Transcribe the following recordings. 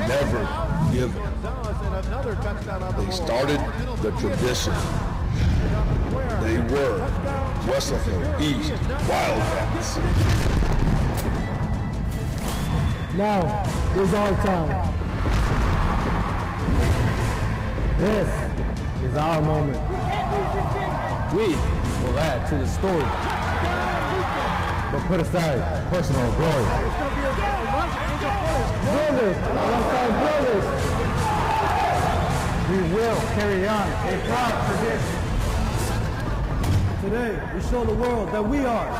never given. They started the tradition. They were Weslaco East Wildcats. Now is our time. This is our moment. We will add to the story. But put aside personal glory. Brothers, alongside brothers, we will carry on a proud tradition. Today, we show the world that we are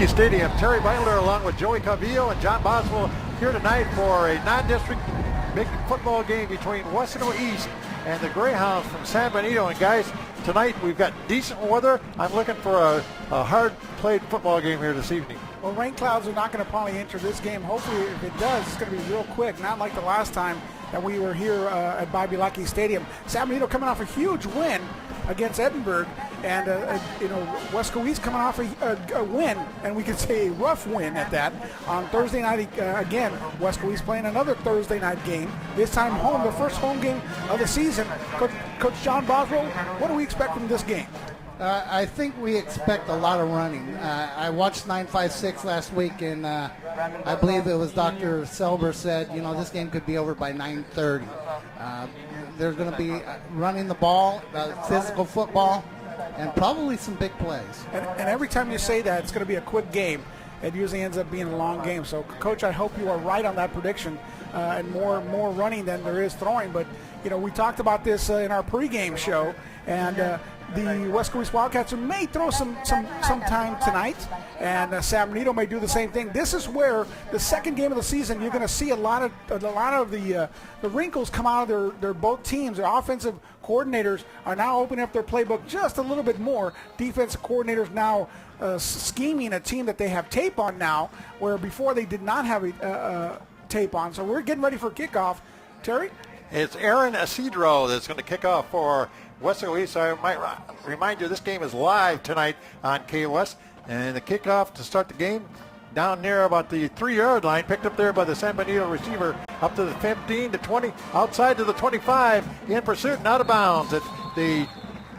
Stadium. Terry Beiler along with Joey Cavillo and John Boswell here tonight for a non-district big football game between Weslaco East and the Greyhounds from San Benito. And guys, tonight we've got decent weather. I'm looking for a hard-played football game here this evening. Well, rain clouds are not going to probably enter this game. Hopefully, if it does, it's going to be real quick, not like the last time that we were here at Bobby Stadium. San Benito coming off a huge win against Edinburgh, and Weslaco East coming off a win, and we could say a rough win at that. On Thursday night, again, Weslaco East playing another Thursday night game, this time home, the first home game of the season. Coach John Boswell, what do we expect from this game? I think we expect a lot of running. I watched 956 last week, and I believe it was Dr. Selber said, this game could be over by 9:30. There's going to be running the ball, physical football, and probably some big plays. And every time you say that, it's going to be a quick game. It usually ends up being a long game. So, Coach, I hope you are right on that prediction, and more running than there is throwing. But, we talked about this in our pregame show, and the Weslaco East Wildcats may throw some time tonight, and San Benito may do the same thing. This is where the second game of the season you're going to see a lot of the wrinkles come out of their both teams. Their offensive coordinators are now opening up their playbook just a little bit more. Defensive coordinators now scheming a team that they have tape on now, where before they did not have tape on. So we're getting ready for kickoff. Terry? It's Aaron Isidro that's going to kick off for Weslaco East. I might remind you, this game is live tonight on KOS. And the kickoff to start the game down near about the 3-yard line, picked up there by the San Benito receiver, up to the 15 to 20, outside to the 25, in pursuit and out of bounds at the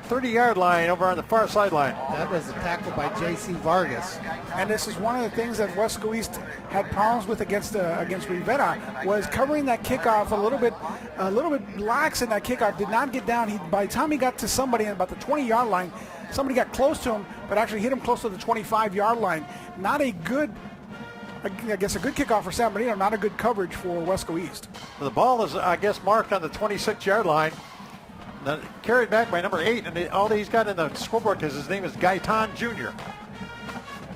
30-yard line over on the far sideline. That was a tackle by J.C. Vargas. And this is one of the things that Weslaco East had problems with against Rivera, was covering that kickoff a little bit lax in that kickoff. Did not get down. By the time he got to somebody at about the 20-yard line, somebody got close to him, but actually hit him close to the 25-yard line. Not a good, I guess, a good kickoff for San Benito. Not a good coverage for Weslaco East. The ball is, I guess, marked on the 26-yard line. Carried back by number 8, and all he's got in the scoreboard is his name is Gaitan Jr.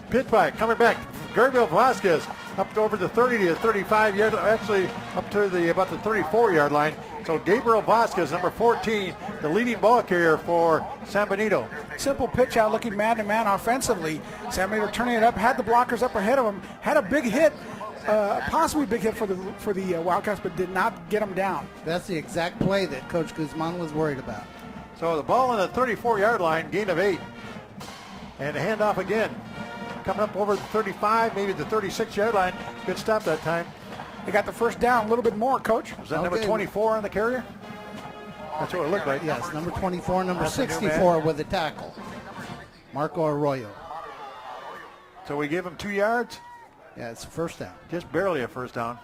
Pitch back, coming back, Gabriel Vasquez up to over the 30 to 35 yard, actually up to about the 34-yard line. So Gabriel Vasquez, number 14, the leading ball carrier for San Benito. Simple pitch out, looking man-to-man offensively. San Benito turning it up, had the blockers up ahead of him, had a big hit. Possibly big hit for the Wildcats, but did not get them down. That's the exact play that Coach Guzman was worried about. So the ball on the 34-yard line, gain of 8. And a handoff again. Coming up over the 35, maybe the 36-yard line. Good stop that time. They got the first down a little bit more, Coach. Was that number 24 on the carrier? That's what it looked like. Yes, number 24, number 64 with the tackle. Marco Arroyo. So we give him 2 yards? Yeah, it's a first down. Just barely a first down.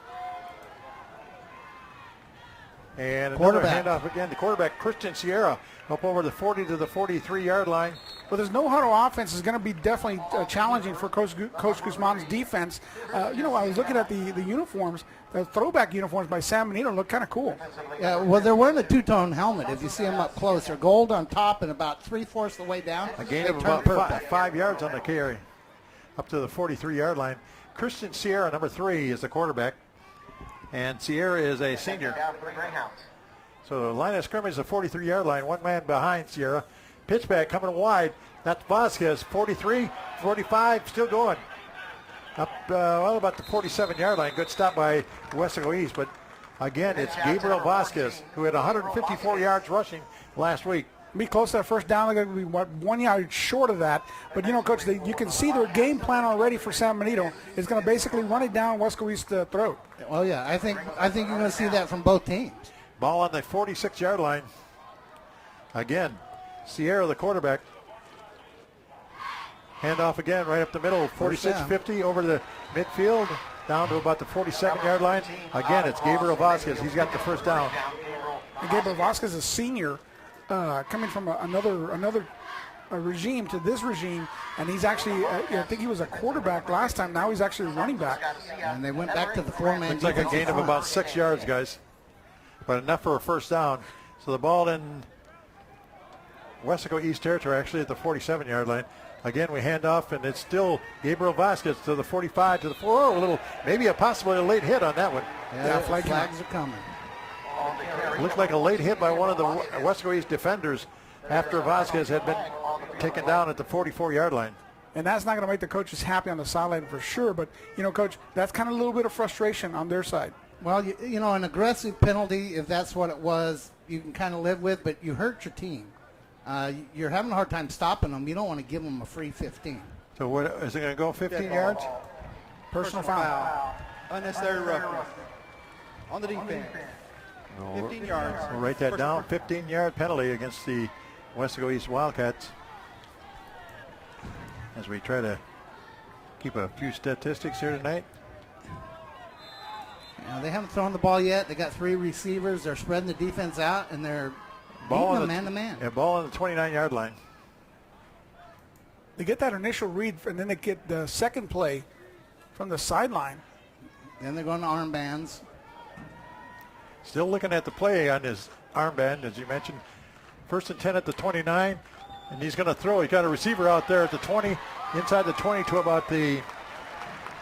And another handoff again. The quarterback, Christian Sierra, up over the 40 to the 43-yard line. Well, this no-huddle offense is going to be definitely challenging for Coach Guzman's defense. I was looking at the uniforms. The throwback uniforms by San Benito look kind of cool. Yeah, well, they're wearing a two-tone helmet. If you see them up close, they're gold on top and about 3/4 of the way down. A gain of about 5 yards on the carry, up to the 43-yard line. Christian Sierra, number 3, is the quarterback. And Sierra is a senior. So the line of scrimmage is the 43-yard line. One man behind Sierra. Pitchback coming wide. That's Vasquez. 43, 45, still going. Up about the 47-yard line. Good stop by Weslaco East. But again, it's Gabriel Vasquez, who had 154 yards rushing last week. Be close to that first down. They're going to be 1 yard short of that. But, Coach, you can see their game plan already for San Benito is going to basically run it down Weslaco East's throat. Well, yeah, I think you're going to see that from both teams. Ball on the 46-yard line. Again, Sierra, the quarterback. Handoff again, right up the middle, 46-50 over the midfield, down to about the 47-yard line. Again, it's Gabriel Vasquez. He's got the first down. And Gabriel Vasquez is a senior. Coming from another regime to this regime, and he's actually, I think he was a quarterback last time. Now he's actually a running back. And they went back to the four-man. Looks like a gain of about 6 yards, guys, but enough for a first down. So the ball in Weslaco East territory, actually at the 47-yard line. Again, we hand off, and it's still Gabriel Vasquez to the 45, to the 4. Oh, a little, maybe a possibly a late hit on that one. Yeah, flags are coming. Looked like a late hit by one of the Weslaco East defenders after Vasquez had been taken down at the 44-yard line. And that's not going to make the coaches happy on the sideline for sure. But, Coach, that's kind of a little bit of frustration on their side. Well, an aggressive penalty, if that's what it was, you can kind of live with, but you hurt your team. You're having a hard time stopping them. You don't want to give them a free 15. So what is it going to go 15 yards? Personal foul. Unnecessary roughness on the defense. 15 yards. We'll write that down. 15-yard penalty against the Weslaco East Wildcats. As we try to keep a few statistics here tonight. They haven't thrown the ball yet. They got 3 receivers. They're spreading the defense out, and they're beating them man-to-man. Yeah, ball on the 29-yard line. They get that initial read, and then they get the second play from the sideline. Then they're going to armbands. Still looking at the play on his armband, as you mentioned. 1st and 10 at the 29, and he's going to throw. He's got a receiver out there at the 20, inside the 20 to about the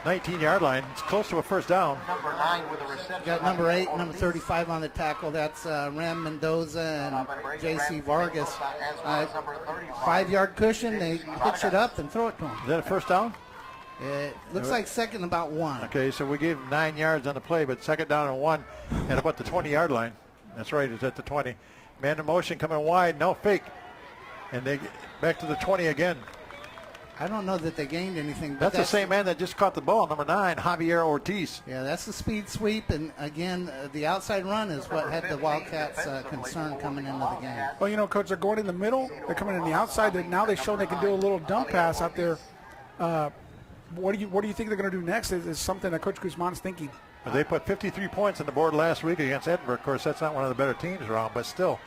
19-yard line. It's close to a first down. Number 9 with a reception. Got number 8, number 35 on the tackle. That's Ram Mendoza and J.C. Vargas. 5-yard cushion. They hitch it up and throw it to him. Is that a first down? It looks like second about 1. Okay, so we gave him 9 yards on the play, but second down and 1 at about the 20-yard line. That's right, it's at the 20. Man in motion coming wide, no fake. And they get back to the 20 again. I don't know that they gained anything. But That's the same man that just caught the ball, number 9, Javier Ortiz. Yeah, that's the speed sweep, and again, the outside run is what had the Wildcats concerned coming into the game. Well, Coach, they're going in the middle. They're coming in the outside. Now they show they can do a little dump pass out there. What do you think they're going to do next? Is something that Coach Guzman's thinking. They put 53 points on the board last week against Edinburgh. Of course, that's not one of the better teams around, but still.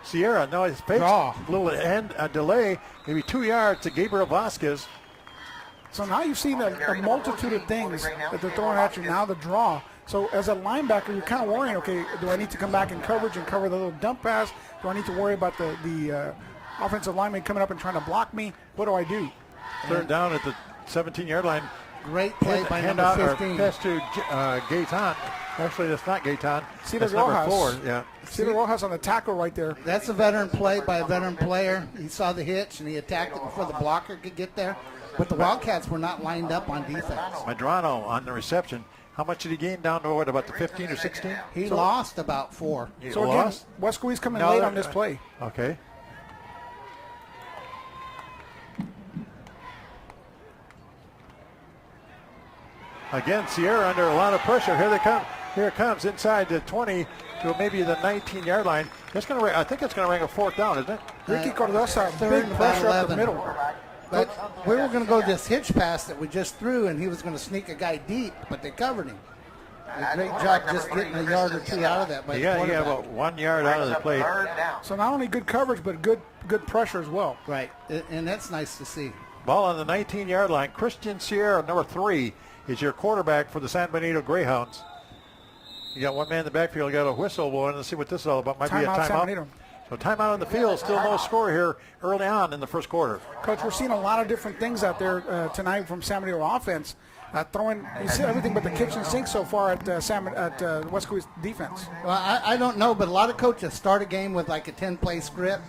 Sierra, no, it's fakes. A little end, a delay, maybe 2 yards to Gabriel Vasquez. So now you've seen a multitude of things that they're throwing at you. Now the draw. So as a linebacker, you're kind of worrying, okay, do I need to come back in coverage and cover the little dump pass? Do I need to worry about the offensive lineman coming up and trying to block me? What do I do? Third down at the 17-yard line. Great play by number 15. Pass to Gaetan. Actually, that's not Gaetan. Cedar that's number 4. Yeah. Cedar Rojas on the tackle right there. That's a veteran play by a veteran player. He saw the hitch, and he attacked it before the blocker could get there. But the Wildcats were not lined up on defense. Medrano on the reception. How much did he gain down to, what, about the 15 or 16? He lost about 4. So again, Weslaco East coming late on this play. Okay. Again, Sierra under a lot of pressure. Here they come. Here it comes inside the 20 to maybe the 19-yard line. That's going to. I think it's going to ring a fourth down, isn't it? Ricky Cordosa, big pressure up the middle. But we were going to go this hitch pass that we just threw, and he was going to sneak a guy deep, but they covered him. A great job just getting a yard or 2 out of that. By he got about 1 yard out of the play. So not only good coverage, but good pressure as well. Right, and that's nice to see. Ball on the 19-yard line. Christian Sierra, number 3, is your quarterback for the San Benito Greyhounds. You got one man in the backfield. You got a whistle blowing. Let's see what this is all about. Might be a timeout. So timeout on the field. Still no score here early on in the first quarter. Coach, we're seeing a lot of different things out there tonight from San Benito offense. You see everything but the kitchen sink so far at Weslaco East defense. Well, I don't know, but a lot of coaches start a game with like a 10-play script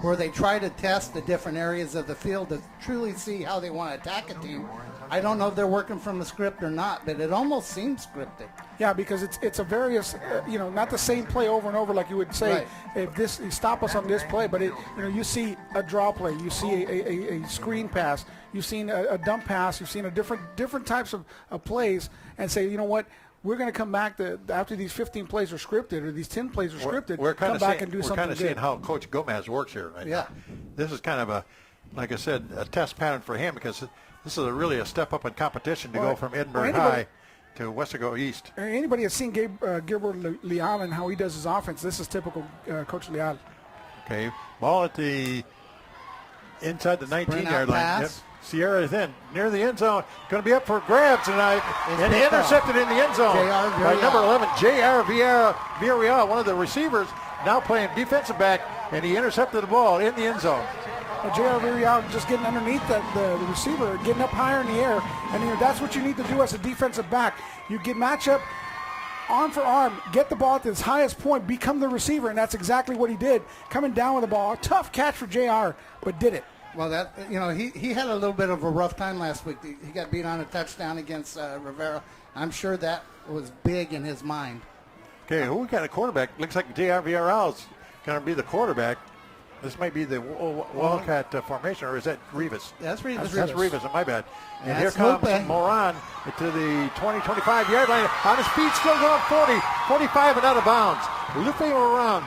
where they try to test the different areas of the field to truly see how they want to attack a team. I don't know if they're working from a script or not, but it almost seems scripted. Yeah, because it's a various, not the same play over and over like you would say. Right. If this you stop us on this play, but you see a draw play, you see a screen pass, you've seen a dump pass, you've seen a different types of plays, and say, you know what, we're going to come back after these 15 plays are scripted or these 10 plays are scripted. We're come back and do something We're kind of good. seeing how Coach Gomez works here right Yeah. now. This is kind of like I said, a test pattern for him because this is really a step up in competition to go from Edinburgh High to Weslaco East. Anybody has seen Gilbert Leal and how he does his offense, this is typical Coach Leal. Okay, ball at the inside the 19-yard line. pass. Yep. Sierra is in near the end zone. Going to be up for grabs tonight. And intercepted in the end zone by number 11, J.R. Villarreal, one of the receivers, now playing defensive back, and he intercepted the ball in the end zone. J.R. Villarreal just getting underneath the receiver, getting up higher in the air, and that's what you need to do as a defensive back. You get matchup arm for arm, get the ball at its highest point, become the receiver, and that's exactly what he did. Coming down with the ball, a tough catch for J.R., but did it. Well, he had a little bit of a rough time last week. He got beat on a touchdown against Rivera. I'm sure that was big in his mind. Okay, who we got a quarterback? Looks like J.R. Villarreal's going to be the quarterback. This might be the Wildcat formation, or is that Rivas? That's Rivas. That's Rivas, my bad. And here That's comes Lupe. Moran to the 20, 25-yard line. On his feet, still going 40, 45 and out of bounds. Lupe Moran.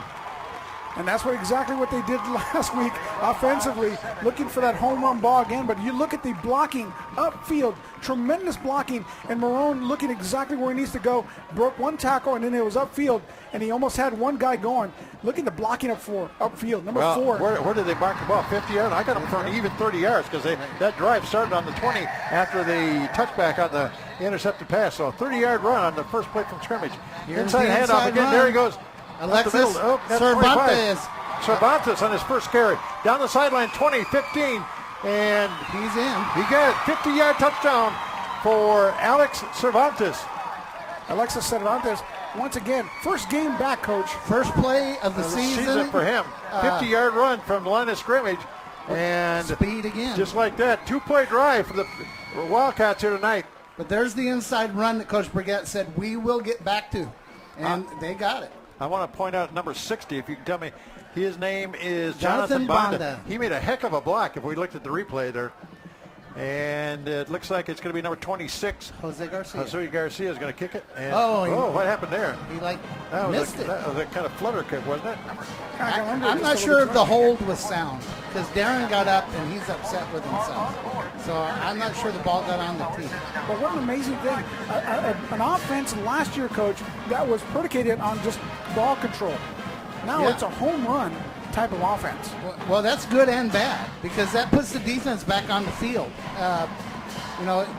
And that's exactly what they did last week offensively, looking for that home run ball again. But you look at the blocking upfield, tremendous blocking, and Marone looking exactly where he needs to go. Broke one tackle, and then it was upfield, and he almost had one guy going. Look at the blocking upfield, number 4. Where did they mark the ball? 50 yards? I got them for an even 30 yards because that drive started on the 20 after the touchback on the intercepted pass. So a 30-yard run on the first play from scrimmage. Inside handoff again. Run. There he goes. Alexis Cervantes. 25. Cervantes on his first carry. Down the sideline, 20, 15. And he's in. He got a 50-yard touchdown for Alex Cervantes. Alexis Cervantes, once again, first game back, Coach. First play of the season for him. 50-yard run from the line of scrimmage. And speed again. Just like that. 2-play drive for the Wildcats here tonight. But there's the inside run that Coach Brigette said we will get back to. And they got it. I want to point out number 60, if you can tell me. His name is Jonathan Bonda. He made a heck of a block if we looked at the replay there. And it looks like it's going to be number 26. Jose Garcia. Jose Garcia is going to kick it. And, what happened there? He missed it. That was a kind of flutter kick, wasn't it? I'm not sure if the hold was sound because Darren got up and he's upset with himself. So I'm not sure the ball got on the tee. But what an amazing thing. An offense last year, Coach, that was predicated on just ball control. Now it's a home run type of offense. Well, that's good and bad because that puts the defense back on the field.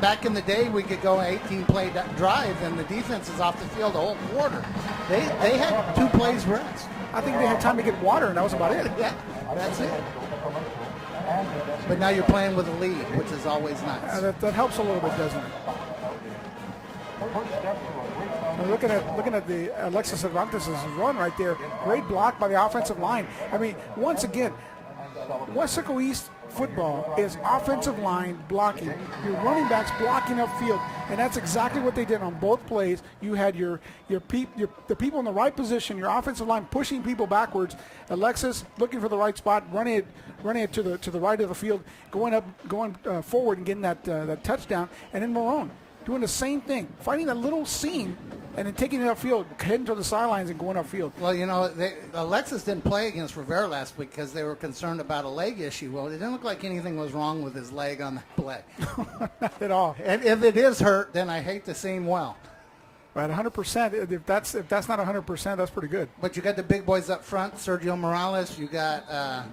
Back in the day, we could go 18-play drive and the defense is off the field the whole quarter. They had 2 plays rest. I think they had time to get water, and that was about it. Yeah, that's it. But now you're playing with a lead, which is always nice. That helps a little bit, doesn't it? And looking at the Alexis Cervantes' run right there, great block by the offensive line. I mean, once again, Weslaco East football is offensive line blocking. Your running backs blocking upfield, and that's exactly what they did on both plays. You had the people in the right position, your offensive line pushing people backwards. Alexis looking for the right spot, running it to the right of the field, going forward and getting that touchdown, and then Marone doing the same thing, finding that little seam and then taking it upfield, heading to the sidelines and going upfield. Well, Alexis didn't play against Rivera last week because they were concerned about a leg issue. Well, it didn't look like anything was wrong with his leg on that play. Not at all. And if it is hurt, then I hate to see him well. Right, 100%. If that's not 100%, that's pretty good. But you got the big boys up front, Sergio Morales. You got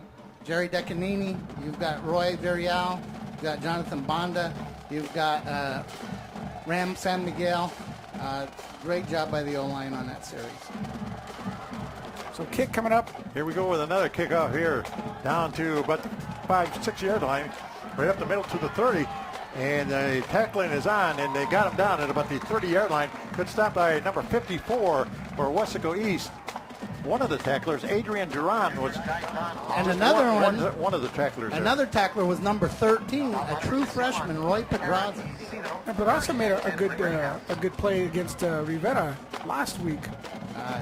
Jerry Decanini. You've got Roy Villarreal. You've got Jonathan Bonda. You've got Ram San Miguel. Great job by the O-line on that series. So kick coming up. Here we go with another kickoff here. Down to about the 5-6 yard line. Right up the middle to the 30. And the tackling is on, and they got him down at about the 30-yard line. Good stop by number 54 for Weslaco East. one of the tacklers, Adrian Duran, was And another one of the tacklers. Another tackler was number 13, a true freshman, Roy Pedraza. And Pedraza made a good play against Rivera last week.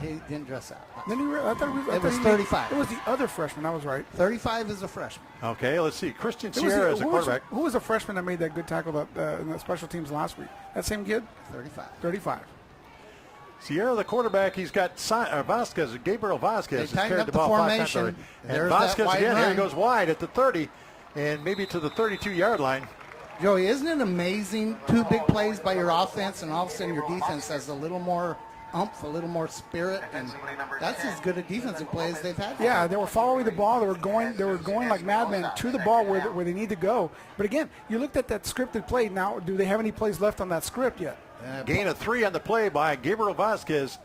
He didn't dress out. Then It was 35. It was the other freshman. I was right. 35 is a freshman. Okay, let's see. Christian Sierra is a quarterback. Who was the freshman that made that good tackle in the special teams last week? That same kid? 35. Sierra, the quarterback, he's got Vasquez, Gabriel Vasquez, has carried the ball 5 times already. And Vasquez again, here he goes wide at the 30 and maybe to the 32-yard line. Joey, isn't it amazing? 2 big plays by your offense, and all of a sudden your defense has a little more umph, a little more spirit, and that's as good a defensive play as they've had. Yeah, they were following the ball. They were going like madmen to the ball where they need to go. But again, you looked at that scripted play. Now, do they have any plays left on that script yet? Gain of 3 on the play by Gabriel Vasquez.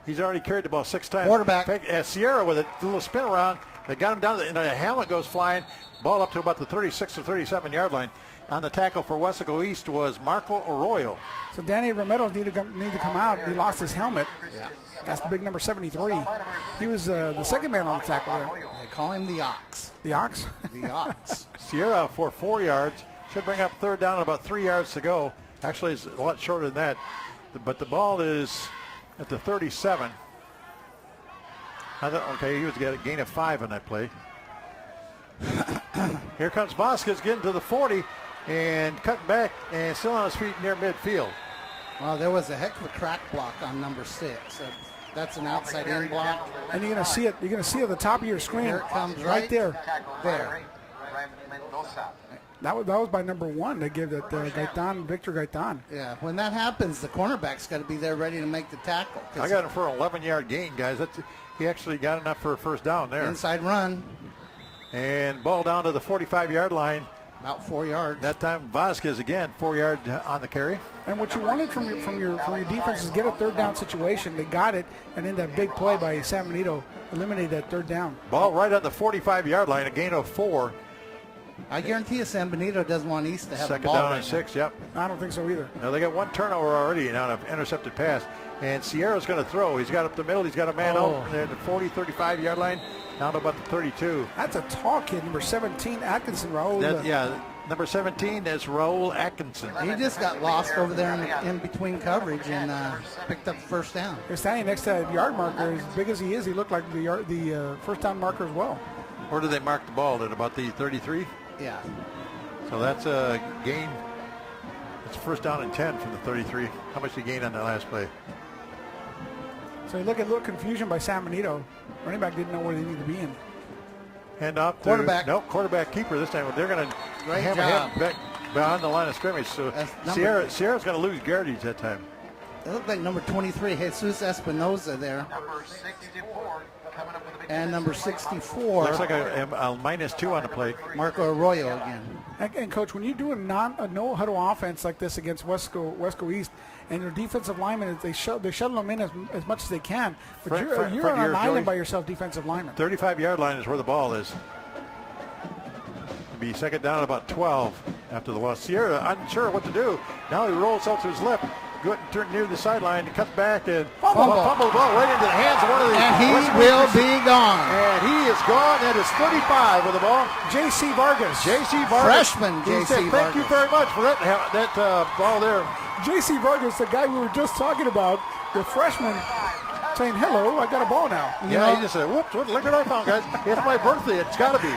He's already carried the ball 6 times. Quarterback. Sierra with a little spin around. They got him down, and the helmet goes flying. Ball up to about the 36 or 37-yard line. On the tackle for Weslaco East was Marco Arroyo. So Danny Romero need to come out. He lost his helmet. Yeah. That's the big number 73. He was the second man on the tackle there. They call him the Ox. The Ox? The Ox. Sierra for 4 yards. Should bring up 3rd down and about 3 yards to go. Actually, it's a lot shorter than that. But the ball is at the 37. Okay, he was getting a gain of 5 on that play. Here comes Vasquez getting to the 40 and cutting back and still on his feet near midfield. Well, there was a heck of a crack block on number 6. That's an outside in block. And you're going to see it. You're going to see it at the top of your screen. Here it comes right there. There. That was by number 1. They gave that Victor Gaitan. Yeah, when that happens, the cornerback's got to be there ready to make the tackle. I got him for an 11-yard gain, guys. He actually got enough for a 1st down there. Inside run. And ball down to the 45-yard line. About 4 yards. That time Vasquez again, 4 yards on the carry. And what you wanted from your defense is get a 3rd down situation. They got it, and then that big play by San Benito eliminated that 3rd down. Ball right on the 45-yard line, a gain of 4. I guarantee you San Benito doesn't want East to have the ball. 2nd down right and 6, yep. I don't think so either. Now they got 1 turnover already on an intercepted pass. And Sierra's going to throw. He's got up the middle. He's got a man open at the 40, 35-yard line, down to about the 32. That's a tall kid, number 17, Atkinson, Raul. Number 17 is Raul Atkinson. He just got lost over there in between coverage and picked up the 1st down. They're standing next to that yard marker. As big as he is, he looked like the 1st down marker as well. Where do they mark the ball? At about the 33? Yeah. So that's a gain. It's 1st down and 10 from the 33. How much did he gain on that last play? So you look at a little confusion by San Benito. Running back didn't know where they needed to be in. Hand off to quarterback keeper this time. They're going to hammer him back behind the line of scrimmage. So Sierra's going to lose yardage that time. It looked like number 23, Jesus Espinoza there. Number 64 coming up with a big and number 64. Looks like a -2 on the play. Marco Arroyo again. And Coach, when you do a no huddle offense like this against Weslaco East, and your defensive linemen, they shuttle them in as much as they can, but you're on an island by yourself, defensive lineman. 35-yard line is where the ball is. It'll be 2nd down about 12 after the loss. Sierra unsure what to do. Now he rolls out to his left. Good, turn near the sideline, cuts back and fumble the ball right into the hands of one of the. And he will be gone. And he is gone. That is 35 with the ball. J.C. Vargas. J.C. Vargas. Freshman J.C. Vargas. Thank you very much for that ball there. J.C. Vargas, the guy we were just talking about, the freshman, saying, hello, I got a ball now. Yeah, he just said, whoops, look what I found, guys. It's my birthday. It's got to be.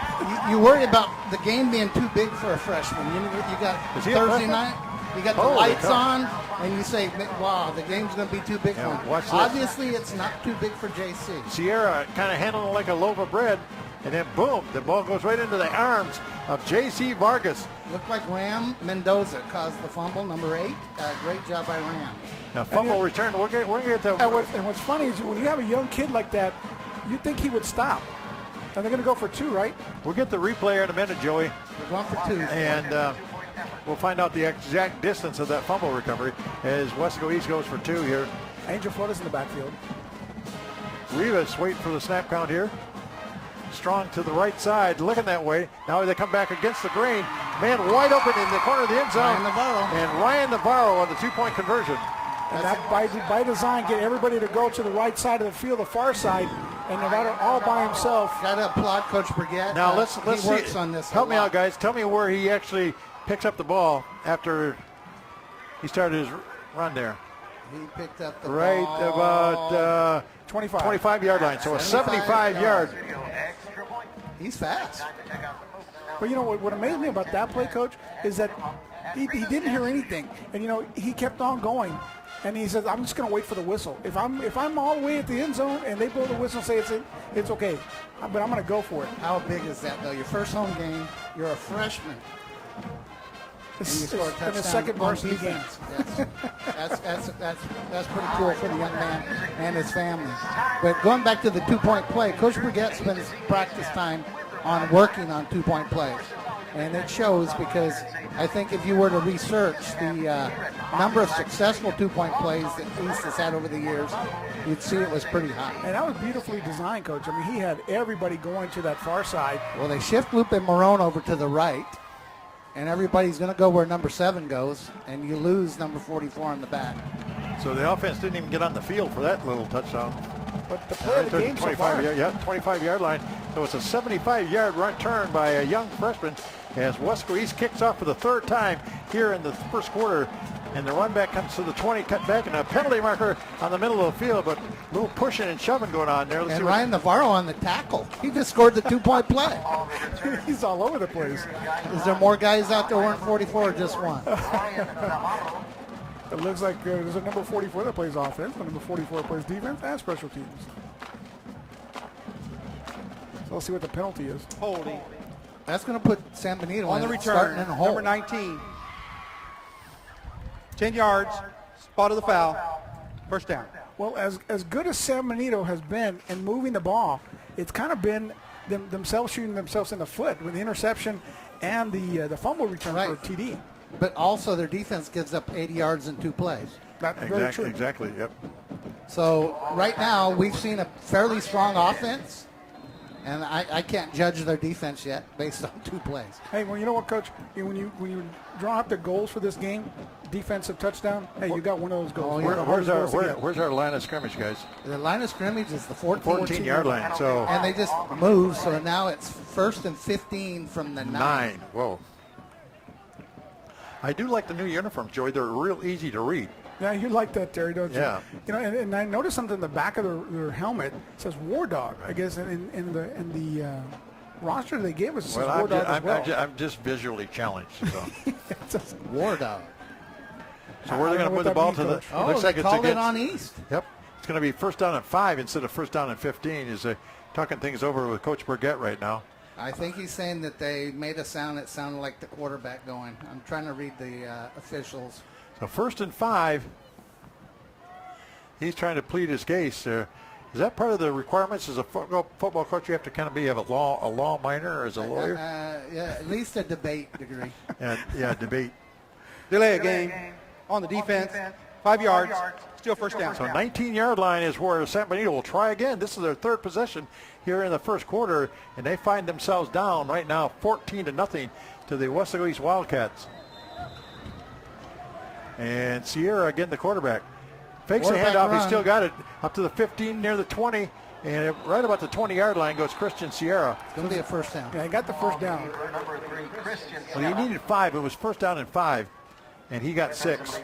You worry about the game being too big for a freshman. You got Thursday night. You got the lights on, and you say, wow, the game's going to be too big for him. Obviously, it's not too big for JC. Sierra kind of handling it like a loaf of bread, and then boom, the ball goes right into the arms of J.C. Vargas. Looked like Ram Mendoza caused the fumble, number 8. Great job by Ram. Now, fumble return, we're going to get to... And what's funny is when you have a young kid like that, you'd think he would stop. And they're going to go for 2, right? We'll get the replay in a minute, Joey. We're going for 2. And... we'll find out the exact distance of that fumble recovery as Weslaco East goes for 2 here. Angel Flores in the backfield. Rivas waiting for the snap count here. Strong to the right side, looking that way. Now they come back against the grain. Man wide open in the corner of the end zone. And Ryan Navarro on the 2-point conversion. And that by design, get everybody to go to the right side of the field, the far side. And Nevada all by himself. Got to applaud Coach Brigette. Now let's he see. works on this. Help a me lot. out, guys. Tell me where he actually picks up the ball after he started his run there. He picked up the Right ball. about 25-yard line. So a 75-yard. He's fast. But you know what amazed me about that play, Coach, is that he didn't hear anything, and he kept on going, and he says, "I'm just going to wait for the whistle. If I'm all the way at the end zone and they blow the whistle and say it's in, it's okay, but I'm going to go for it." How big is that though? Your first home game. You're a freshman. And you score a touchdown in the second on varsity game. Yes. That's pretty cool for the young man and his family. But going back to the 2-point play, Coach Brigette spends practice time on working on 2-point plays. And it shows because I think if you were to research the number of successful 2-point plays that East has had over the years, you'd see it was pretty high. And that was beautifully designed, Coach. I mean, he had everybody going to that far side. Well, they shift Lupe Marone over to the right, and everybody's going to go where number 7 goes, and you lose number 44 on the back. So the offense didn't even get on the field for that little touchdown. But the play of the game so far. 25-yard line. So it's a 75-yard run turn by a young freshman as Weslaco East kicks off for the third time here in the first quarter. And the run back comes to the 20, cut back, and a penalty marker on the middle of the field, but a little pushing and shoving going on there. And Ryan Navarro on the tackle. He just scored the 2-point play. He's all over the place. Is there more guys out there wearing 44 or just one? It looks like there's a number 44 that plays offense, a number 44 that plays defense and special teams. So let's see what the penalty is. Holding. That's going to put San Benito On the starting return, in a hole. number 19. 10 yards, spot of the foul, first down. Well, as good as San Benito has been in moving the ball, it's kind of been themselves shooting themselves in the foot with the interception and the fumble return for TD. But also their defense gives up 80 yards in 2 plays. That's very true. Exactly, yep. So right now we've seen a fairly strong offense, and I can't judge their defense yet based on 2 plays. Hey, well, you know what, Coach? When you draw up the goals for this game, defensive touchdown, hey, you got one of those goals. Where's our line of scrimmage, guys? The line of scrimmage is the 14-yard line. So and they just moved, so now it's 1st and 15 from the 9. Whoa. I do like the new uniforms, Joey. They're real easy to read. Yeah, you like that, Terry, don't you? Yeah. You know, and I noticed something in the back of their helmet. It says War Dog. I guess in the roster they gave us, it says War Dog as well. I'm just visually challenged. So, It says War Dog. so where are they going to put the ball to? Oh, looks like they it's called it against. on East. Yep. It's going to be first down and 5 instead of first down and 15. Is talking things over with Coach Brigette right now. I think he's saying that they made a sound that sounded like the quarterback going. I'm trying to read the officials. So 1st and 5. He's trying to plead his case. Is that part of the requirements as a football coach? You have to kind of be a law minor or as a lawyer? Yeah, at least a debate degree. Yeah, debate. Delay a game on the defense, 5 yards, still first down. So 19-yard line is where San Benito will try again. This is their 3rd possession here in the first quarter, and they find themselves down right now 14-0 to the Weslaco East Wildcats. And Sierra again, the quarterback. Fakes the handoff. Run. He still got it up to the 15, near the 20, and right about the 20-yard line goes Christian Sierra. It's going to be a first down. Yeah, he got the first down. Well, he needed 5. It was first down and 5, and he got 6.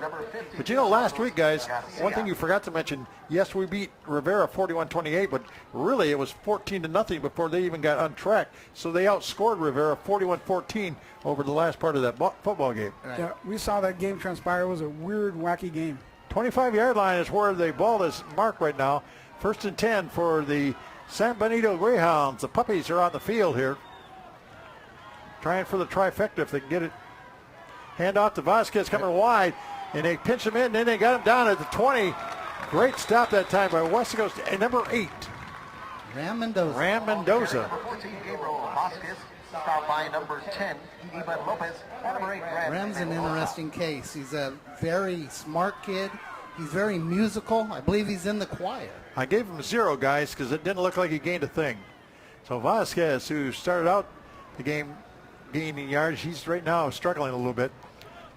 But you know, last week, guys, one thing you forgot to mention, yes, we beat Rivera 41-28, but really it was 14-0 before they even got on track. So they outscored Rivera 41-14 over the last part of that football game. Right. Yeah, we saw that game transpire. It was a weird, wacky game. 25-yard line is where the ball is marked right now. 1st and 10 for the San Benito Greyhounds. The puppies are on the field here. Trying for the trifecta if they can get it. Hand off to Vasquez coming wide, and they pinch him in, and then they got him down at the 20. Great stop that time by Weslaco. Number 8. Ram Mendoza. Ram Mendoza. Number 14, Gabriel Vasquez. Fouled by number 10, Ivan Lopez. Number 8, Ram's an interesting case. He's a very smart kid. He's very musical. I believe he's in the choir. I gave him 0, guys, because it didn't look like he gained a thing. So Vasquez, who started out the game gaining yards, he's right now struggling a little bit.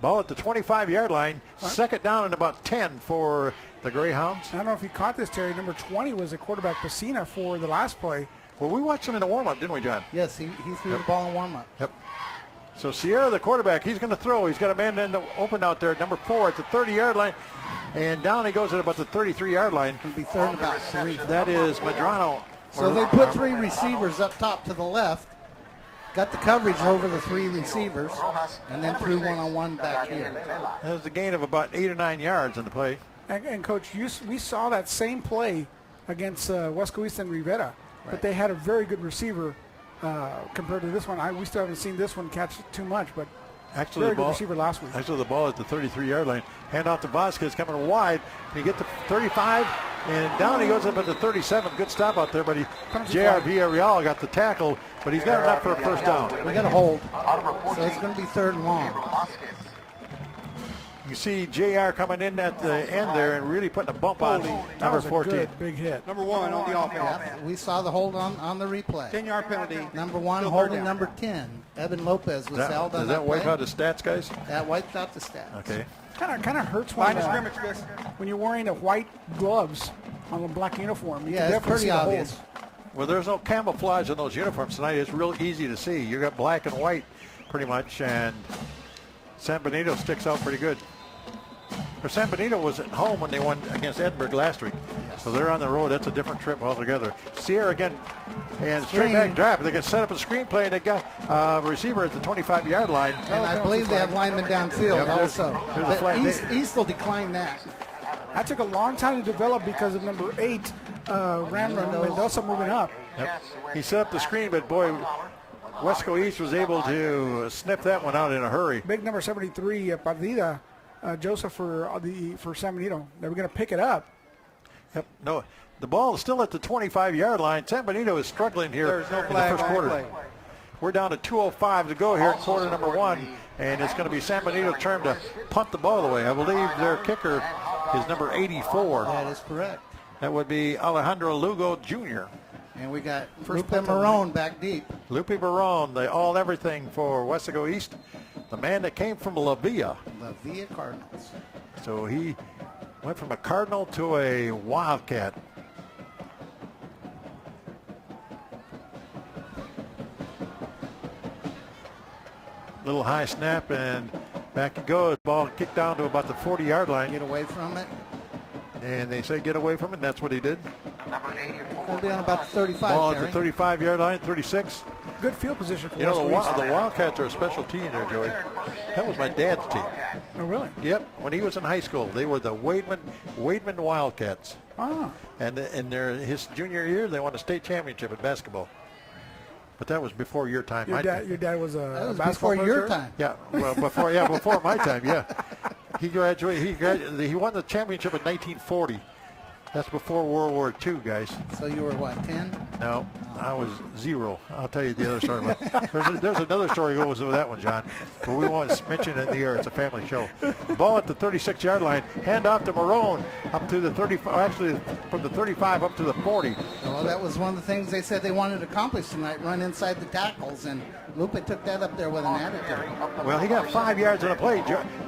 Ball at the 25-yard line. Second down and about 10 for the Greyhounds. I don't know if you caught this, Terry. Number 20 was the quarterback Pacina for the last play. Well, we watched him in the warm-up, didn't we, John? Yes, he threw the ball in warm-up. Yep. So Sierra, the quarterback, he's going to throw. He's got a man open out there, number 4 at the 30-yard line. And down he goes at about the 33-yard line. It'll be third and about 3. That is Medrano. So they put 3 receivers up top to the left, got the coverage over the 3 receivers, and then threw one-on-one back here. That was a gain of about 8 or 9 yards in the play. And Coach, we saw that same play against Weslaco East and Rivera, but they had a very good receiver compared to this one. We still haven't seen this one catch too much, but actually very good receiver last week. Actually, the ball at the 33-yard line. Hand off to Vasquez, coming wide. He get to 35, and down he goes up at the 37. Good stop out there, but J.R. Villarreal got the tackle, but he's got enough for a first down. We got a hold, so it's going to be third and long. You see J.R. coming in at the end there and really putting a bump on number 14. Good, big hit. Number 1 on the offense. Yeah, we saw the hold on the replay. 10-yard penalty. Number 1 Still holding third down. number 10. Evan Lopez was held on Does that wipe play. out the stats, guys? That wiped out the stats. Okay. Kind of hurts Line of scrimmage, Chris. when you're wearing a white gloves on a black uniform. You Yeah, can it's definitely pretty see the obvious. holes. Well, there's no camouflage in those uniforms tonight. It's real easy to see. You got black and white pretty much, and San Benito sticks out pretty good. But San Benito was at home when they won against Edinburgh last week. So they're on the road. That's a different trip altogether. Sierra again, and straight back drive. They can set up a screenplay, and they got a receiver at the 25-yard line. And I believe they have linemen downfield Yep, there's also. a flag. East will decline that. That took a long time to develop because of number 8, Ramon Mendoza moving up. Yep. He set up the screen, but boy, Weslaco East was able to snip that one out in a hurry. Big number 73, Padilla, Joseph for San Benito. They were going to pick it up. Yep. No, the ball is still at the 25-yard line. San Benito is struggling here There's no in the flag first on quarter. play. We're down to 2:05 to go here in quarter number 1, and it's going to be San Benito's turn to punt the ball away. I believe their kicker is number 84. That is correct. That would be Alejandro Lugo Jr. And we got First Lupe Marone back deep. Lupe Barone, the all-everything for Weslaco East, the man that came from La Villa. The Villa Cardinals. So he went from a Cardinal to a Wildcat. Little high snap, and back it goes. Ball kicked down to about the 40-yard line. Get away from it. And they say get away from it, and that's what he did. It'll be on about 35. Ball at Terry. the 35-yard line, 36. Good field position for You know, Weslaco East. the Wildcats are a special team there, Joey. That was my dad's team. Oh, really? Yep, when he was in high school, they were the Wademan Wildcats. Ah. And in his junior year, they won a state championship in basketball. But that was before your time. Your dad was That a was basketball before your player? time. Yeah, well, before my time, yeah. He graduated. He won the championship in 1940. That's before World War II, guys. So you were what, 10? No, I was 0. I'll tell you the other story. There's another story that goes with that one, John, but we won't mention it in the air. It's a family show. Ball at the 36-yard line. Hand off to Marone up to the 35. Actually, from the 35 up to the 40. Well, that was one of the things they said they wanted to accomplish tonight, run inside the tackles, and Lupe took that up there with an attitude. Well, he got 5 yards on a play.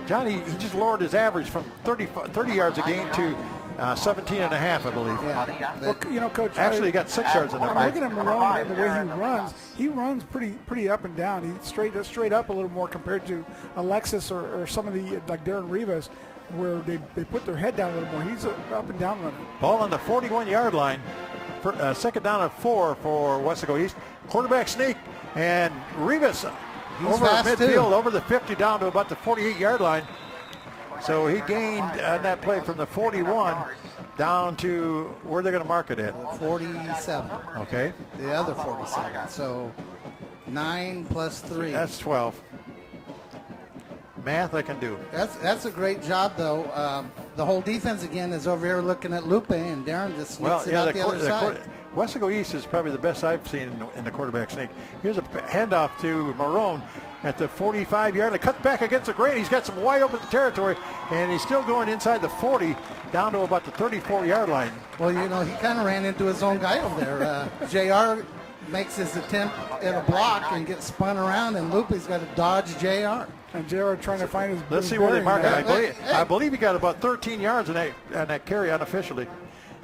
Johnny, he just lowered his average from 30 yards a game to 17 and a half, I believe. Yeah, Well, you know, Coach. Actually, he got 6 yards on that I'm looking play. at Marone and the way he runs pretty up and down. He's straight up a little more compared to Alexis or some of the, like Darren Rivas, where they put their head down a little more. He's up and down running. Ball on the 41-yard line. Second down and 4 for Weslaco East. Quarterback sneak, and Rivas over fast, midfield, too. over the 50 down to about the 48-yard line. So he gained on that play from the 41 down to where they're going to mark it at. 47. Okay, The other 47. So 9 plus 3. that's 12. Math I can do. That's a great job, though. The whole defense, again, is over here looking at Lupe, and Darren just sneaks it out the other side. Weslaco East is probably the best I've seen in the quarterback sneak. Here's a handoff to Marone at the 45-yard line. Cuts back against the grain. He's got some wide open territory, and he's still going inside the 40 down to about the 34-yard line. Well, you know, he kind of ran into his own guy over there. JR makes his attempt at a block and gets spun around, and Lupe's got to dodge JR. And JR trying to find his. Let's see where they mark it. I believe he got about 13 yards on that carry unofficially.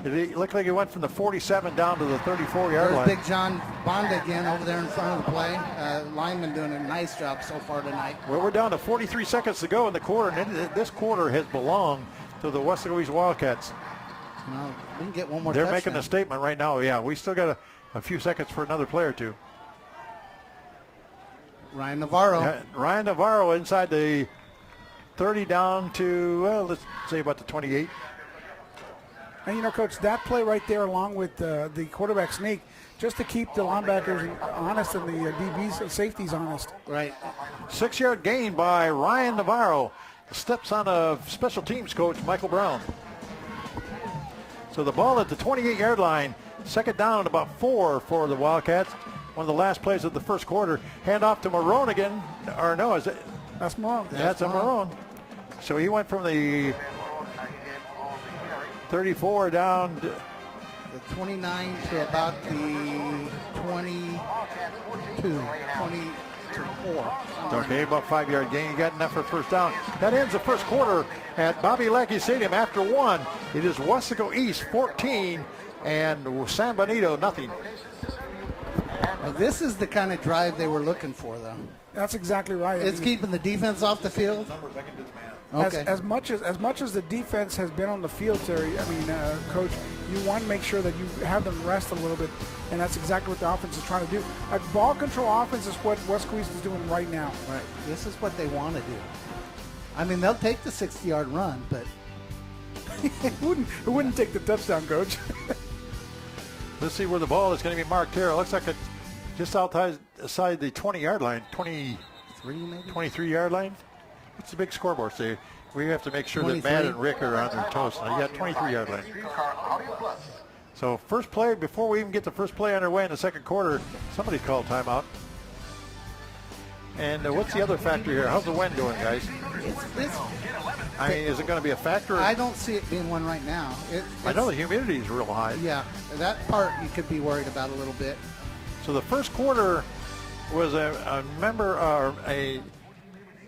It looked like he went from the 47 down to the 34-yard line. Big John Bonda again over there in front of the play. Lineman doing a nice job so far tonight. Well, we're down to 43 seconds to go in the quarter, and this quarter has belonged to the Weslaco East Wildcats. Well, we can get one more They're touchdown. making a statement right now. Yeah, we still got a few seconds for another play or two. Ryan Navarro. Yeah, Ryan Navarro inside the 30 down to, well, let's say about the 28. And, you know, Coach, that play right there along with the quarterback sneak, just to keep the linebackers honest and the DBs and safeties honest. Right. 6-yard gain by Ryan Navarro. Steps on a special teams coach, Michael Brown. So the ball at the 28-yard line. Second down and about 4 for the Wildcats. One of the last plays of the first quarter. Hand off to Marone again. Or no, is it? That's Marone. That's a Marone. So he went from the 34 down to the 29 to about the 22, 24. Okay, about 5-yard gain. He got enough for first down. That ends the first quarter at Bobby Lackey Stadium. After one, it is Weslaco East 14 and San Benito nothing. Well, this is the kind of drive they were looking for, though. That's exactly right. It's keeping the defense off the field. Okay. As much as the defense has been on the field, Terry, I mean, Coach, you want to make sure that you have them rest a little bit, and that's exactly what the offense is trying to do. A ball control offense is what Weslaco East is doing right now. Right. This is what they want to do. I mean, they'll take the 60-yard run, but it wouldn't take the touchdown, Coach. Let's see where the ball is going to be marked here. It looks like it's just outside the 20-yard line, 23-yard line. What's the big scoreboard say? We have to make sure 23. That Matt and Rick are on their toes. Now you got 23-yard line. So first play, before we even get the first play underway in the second quarter, somebody called timeout. And what's the other factor here? How's the wind doing, guys? I mean, is it going to be a factor? I don't see it being one right now. I know the humidity is real high. Yeah, that part you could be worried about a little bit. So the first quarter was a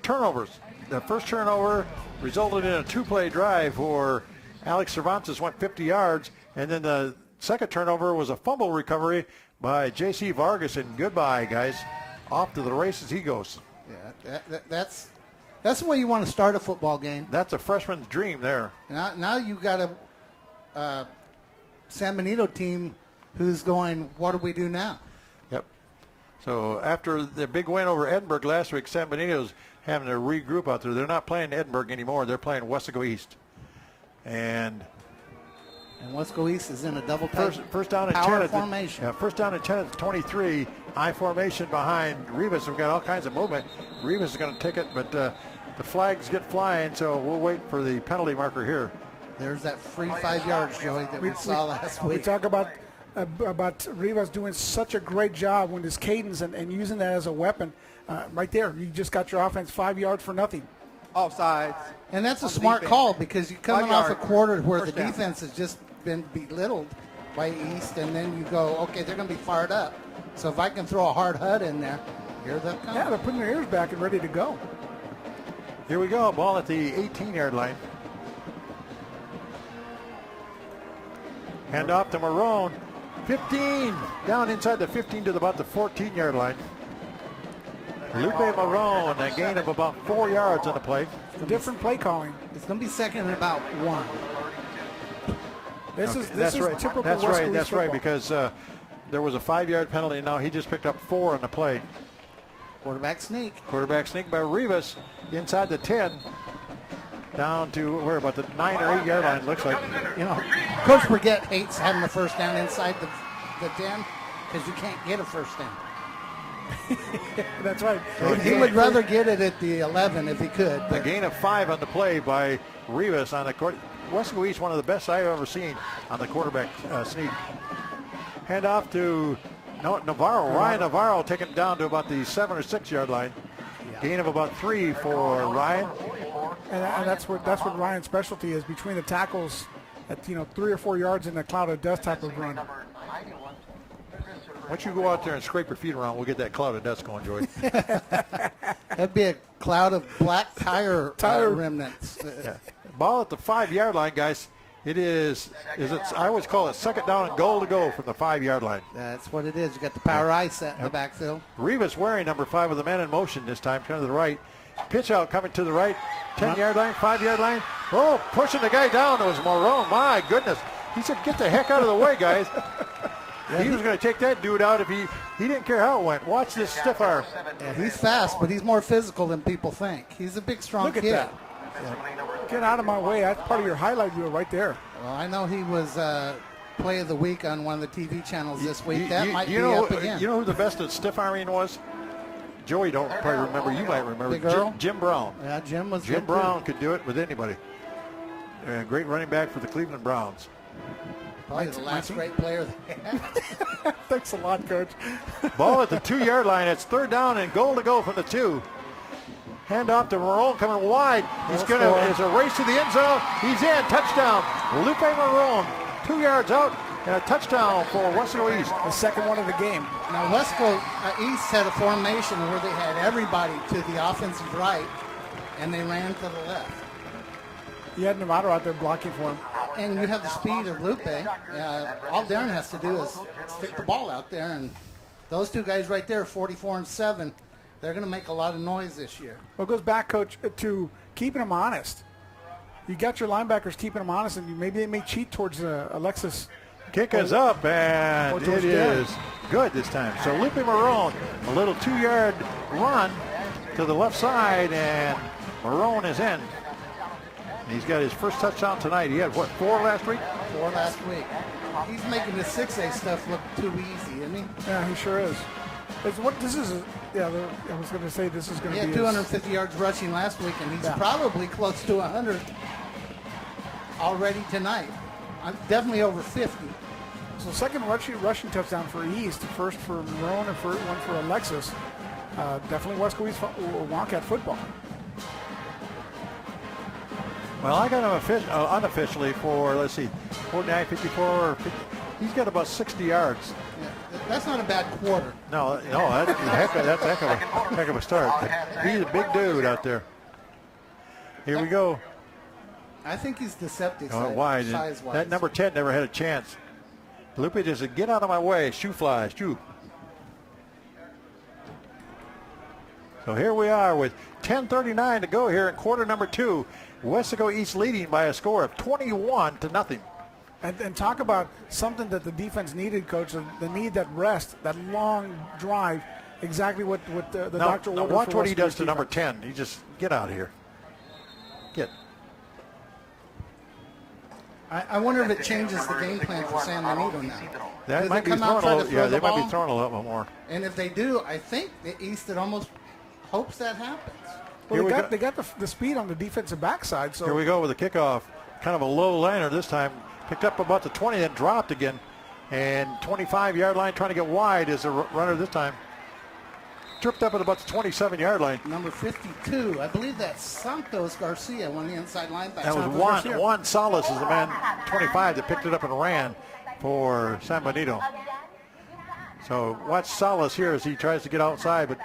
turnovers. The first turnover resulted in a 2-play drive where Alex Cervantes went 50 yards, and then the second turnover was a fumble recovery by J.C. Vargas, and goodbye, guys. Off to the races he goes. Yeah, that's the way you want to start a football game. That's a freshman's dream there. Now you got a San Benito team who's going, what do we do now? Yep. So after the big win over Edinburgh last week, San Benito's having to regroup out there. They're not playing Edinburgh anymore. They're playing Weslaco East. And Weslaco East is in a double first down and power 10 formation. First down and 10 at the 23. I formation behind Rivas. We've got all kinds of movement. Rivas is going to take it, but the flags get flying, so we'll wait for the penalty marker here. There's that free 5 yards, Joey, that we saw last week. We talk about Rivas doing such a great job with his cadence and using that as a weapon. Right there, you just got your offense 5 yards for nothing. Offsides. And that's a smart call because you're coming off a quarter where the First down. defense has just been belittled by East, and then you go, okay, they're going to be fired up. So if I can throw a hard HUD in there, here they come. Yeah, they're putting their ears back and ready to go. Here we go, ball at the 18-yard line. Hand off to Marone. 15, down inside the 15 to about the 14-yard line. Lupe Marone, a gain of about 4 yards on the play. Different play calling. It's going to be second and about 1. This is right. typical. That's Weslaco right. East That's right. football. Because there was a 5-yard penalty. Now he just picked up 4 on the play. Quarterback sneak. Quarterback sneak by Rivas inside the 10, down to where about the 9 or 8 yard line. Looks like. You know, Coach Brigette hates having the first down inside the 10 because you can't get a first down. That's right. He would rather get it at the 11 if he could. A gain of 5 on the play by Rivas on the court. Weslaco East, one of the best I've ever seen on the quarterback sneak. Hand off to Navarro. Ryan Navarro taken down to about the 7 or 6 yard line. Gain of about 3 for Ryan. And that's what Ryan's specialty is, between the tackles at 3 or 4 yards in a cloud of dust type of run. Once you go out there and scrape your feet around, we'll get that cloud of dust going, Joey. That'd be a cloud of black tire remnants. Yeah. Ball at the 5-yard line, guys. I always call it second down and goal to go from the 5-yard line. That's what it is. You got the power eye set in the backfield. Rivas wearing number 5 with the man in motion this time, kind of the right. Pitch out coming to the right, 10-yard line, 5-yard line. Oh, pushing the guy down. It was Morone. My goodness. He said, get the heck out of the way, guys. He was going to take that dude out if he didn't care how it went. Watch this stiff arm. Yeah, he's fast, but he's more physical than people think. He's a big, strong Look at kid. that. Get out of my way. That's part of your highlight reel right there. Well, I know he was play of the week on one of the TV channels this week. That might be up again. You know who the best at stiff arming was? Joey don't probably remember. You might remember. Big Earl? Jim Brown. Yeah, Jim was Jim good Brown too. could do it with anybody. Great running back for the Cleveland Browns. Probably the last great player they had. Thanks a lot, Coach. Ball at the 2-yard line. It's third down and goal to go from the 2. Hand off to Marone coming wide. It's a race to the end zone. He's in. Touchdown. Lupe Marone. 2 yards out and a touchdown for Weslaco East. The second one of the game. Now, Weslaco East had a formation where they had everybody to the offensive right, and they ran to the left. You had Novato out there blocking for him. And you have the speed of Lupe. All Darren has to do is stick the ball out there, and those two guys right there, 44 and 7, they're going to make a lot of noise this year. Well, it goes back, Coach, to keeping them honest. You got your linebackers keeping them honest, and maybe they may cheat towards Alexis. Kick is up, and it is good this time. So Lupe Marone, a little 2-yard run to the left side, and Marone is in. He's got his first touchdown tonight. He had, 4 last week? 4 last week. He's making the 6A stuff look too easy, isn't he? Yeah, he sure is. I was going to say this is going to be. He had 250 yards rushing last week, and he's probably close to 100 already tonight. I'm definitely over 50. So second rushing touchdown for East, first for Marone and one for Alexis. Definitely Weslaco East Wildcat football. Well, I got him unofficially for, let's see, 49, 54, 50. He's got about 60 yards. Yeah, that's not a bad quarter. No, that's a heck of a start. He's a big dude out there. Here we go. I think he's deceptive wide. size-wise. That number 10 never had a chance. Lupe just said, get out of my way. Shoe flies. Shoe. So here we are with 10:39 to go here in quarter number 2. Weslaco East leading by a score of 21-0. And talk about something that the defense needed, Coach. They need that rest, that long drive. Exactly what the doctor ordered. Watch for what he Weslaco does East to number defense. 10. He just, get out of here. Get. I wonder if it changes the game plan for San Benito now. That Do might they be come out throwing try a to little, throw the they might be ball? throwing a little bit more. And if they do, I think the East it almost hopes that happens. Well, they got the speed on the defensive backside. So Here we go with the kickoff. Kind of a low liner this time. Picked up about the 20, then dropped again. And 25-yard line trying to get wide is the runner this time. Tripped up at about the 27-yard line. Number 52, I believe that's Santos Garcia, one of the inside linebackers. That was Juan Salas is the man, 25, that picked it up and ran for San Benito. So watch Salas here as he tries to get outside, but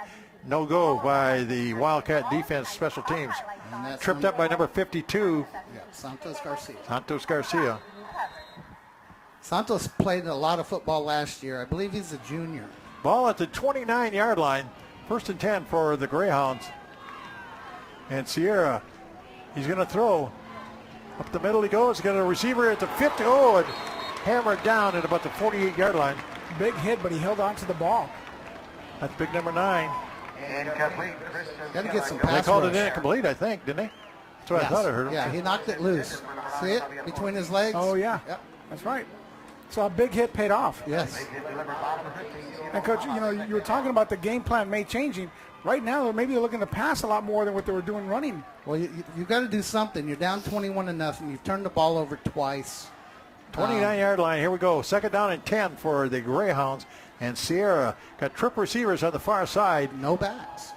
no go by the Wildcat defense special teams. Tripped up by number 52. Yeah, Santos Garcia. Santos Garcia. Santos played a lot of football last year. I believe he's a junior. Ball at the 29-yard line. First and 10 for the Greyhounds. And Sierra, he's going to throw. Up the middle he goes. He's got a receiver at the 50. Oh, and hammered down at about the 48-yard line. big hit, but he held on to the ball. That's big number 9. Incomplete. Got to get some They pass called rush. it incomplete, I think, didn't they? That's what I thought I heard him. Yeah, he knocked it loose. See it between his legs? Oh, yeah. Yep. That's right. So a big hit paid off. Yes. And, Coach, you know, you were talking about the game plan may changing. Right now, maybe they're looking to pass a lot more than what they were doing running. Well, you got to do something. You're down 21-0. You've turned the ball over twice. 29-yard line. Here we go. Second down and 10 for the Greyhounds. And Sierra got triple receivers on the far side. No backs.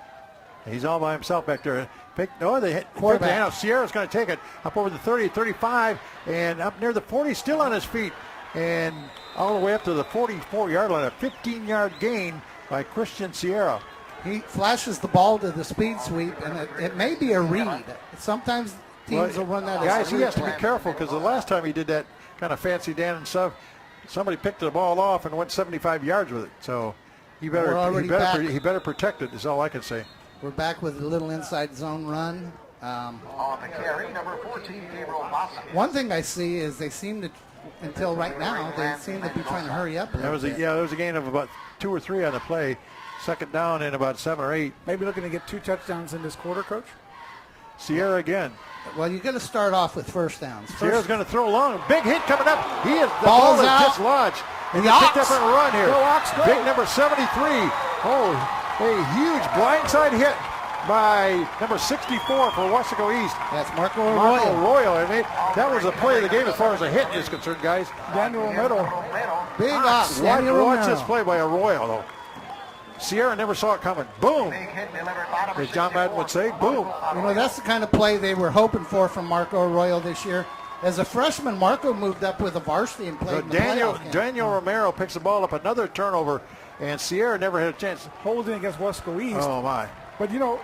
He's all by himself back there. They hit Quarterback. Sierra's going to take it up over the 30, 35, and up near the 40, still on his feet. And all the way up to the 44-yard line. A 15-yard gain by Christian Sierra. He flashes the ball to the speed sweep, and it may be a read. Sometimes teams will run that. Guys, as a he has to be read. careful because the last time he did that kind of fancy Dan and stuff, somebody picked the ball off and went 75 yards with it. So he better protect it is all I can say. We're back with a little inside zone run. On the carry, number 14, Gabriel Vasquez. One thing I see is they seem to, until right now, they seem to be trying to hurry up a little bit. There was a gain of about 2 or 3 on the play. Second down and about 7 or 8. Maybe looking to get 2 touchdowns in this quarter, Coach? Sierra again. Well, you're going to start off with first downs. Sierra's going to throw long. Big hit coming up. The Ball's ball is out. dislodged. And The he picked Ox. up and run here. Go Ox, go. Big number 73. Oh, a huge blindside hit by number 64 for Weslaco East. That's Marco Marco Arroyo. Arroyo. I mean, that was the play of the game as far as a hit is concerned, guys. Daniel Romero. Big Ox. Watch Daniel Romero. this play by Arroyo, though. Sierra never saw it coming. Boom. As John Madden would say, boom. You know, that's the kind of play they were hoping for from Marco Arroyo this year. As a freshman, Marco moved up with a varsity and played in the playoff game. Daniel Romero picks the ball up, another turnover, and Sierra never had a chance. Holding against Weslaco East. Oh, my. But, you know,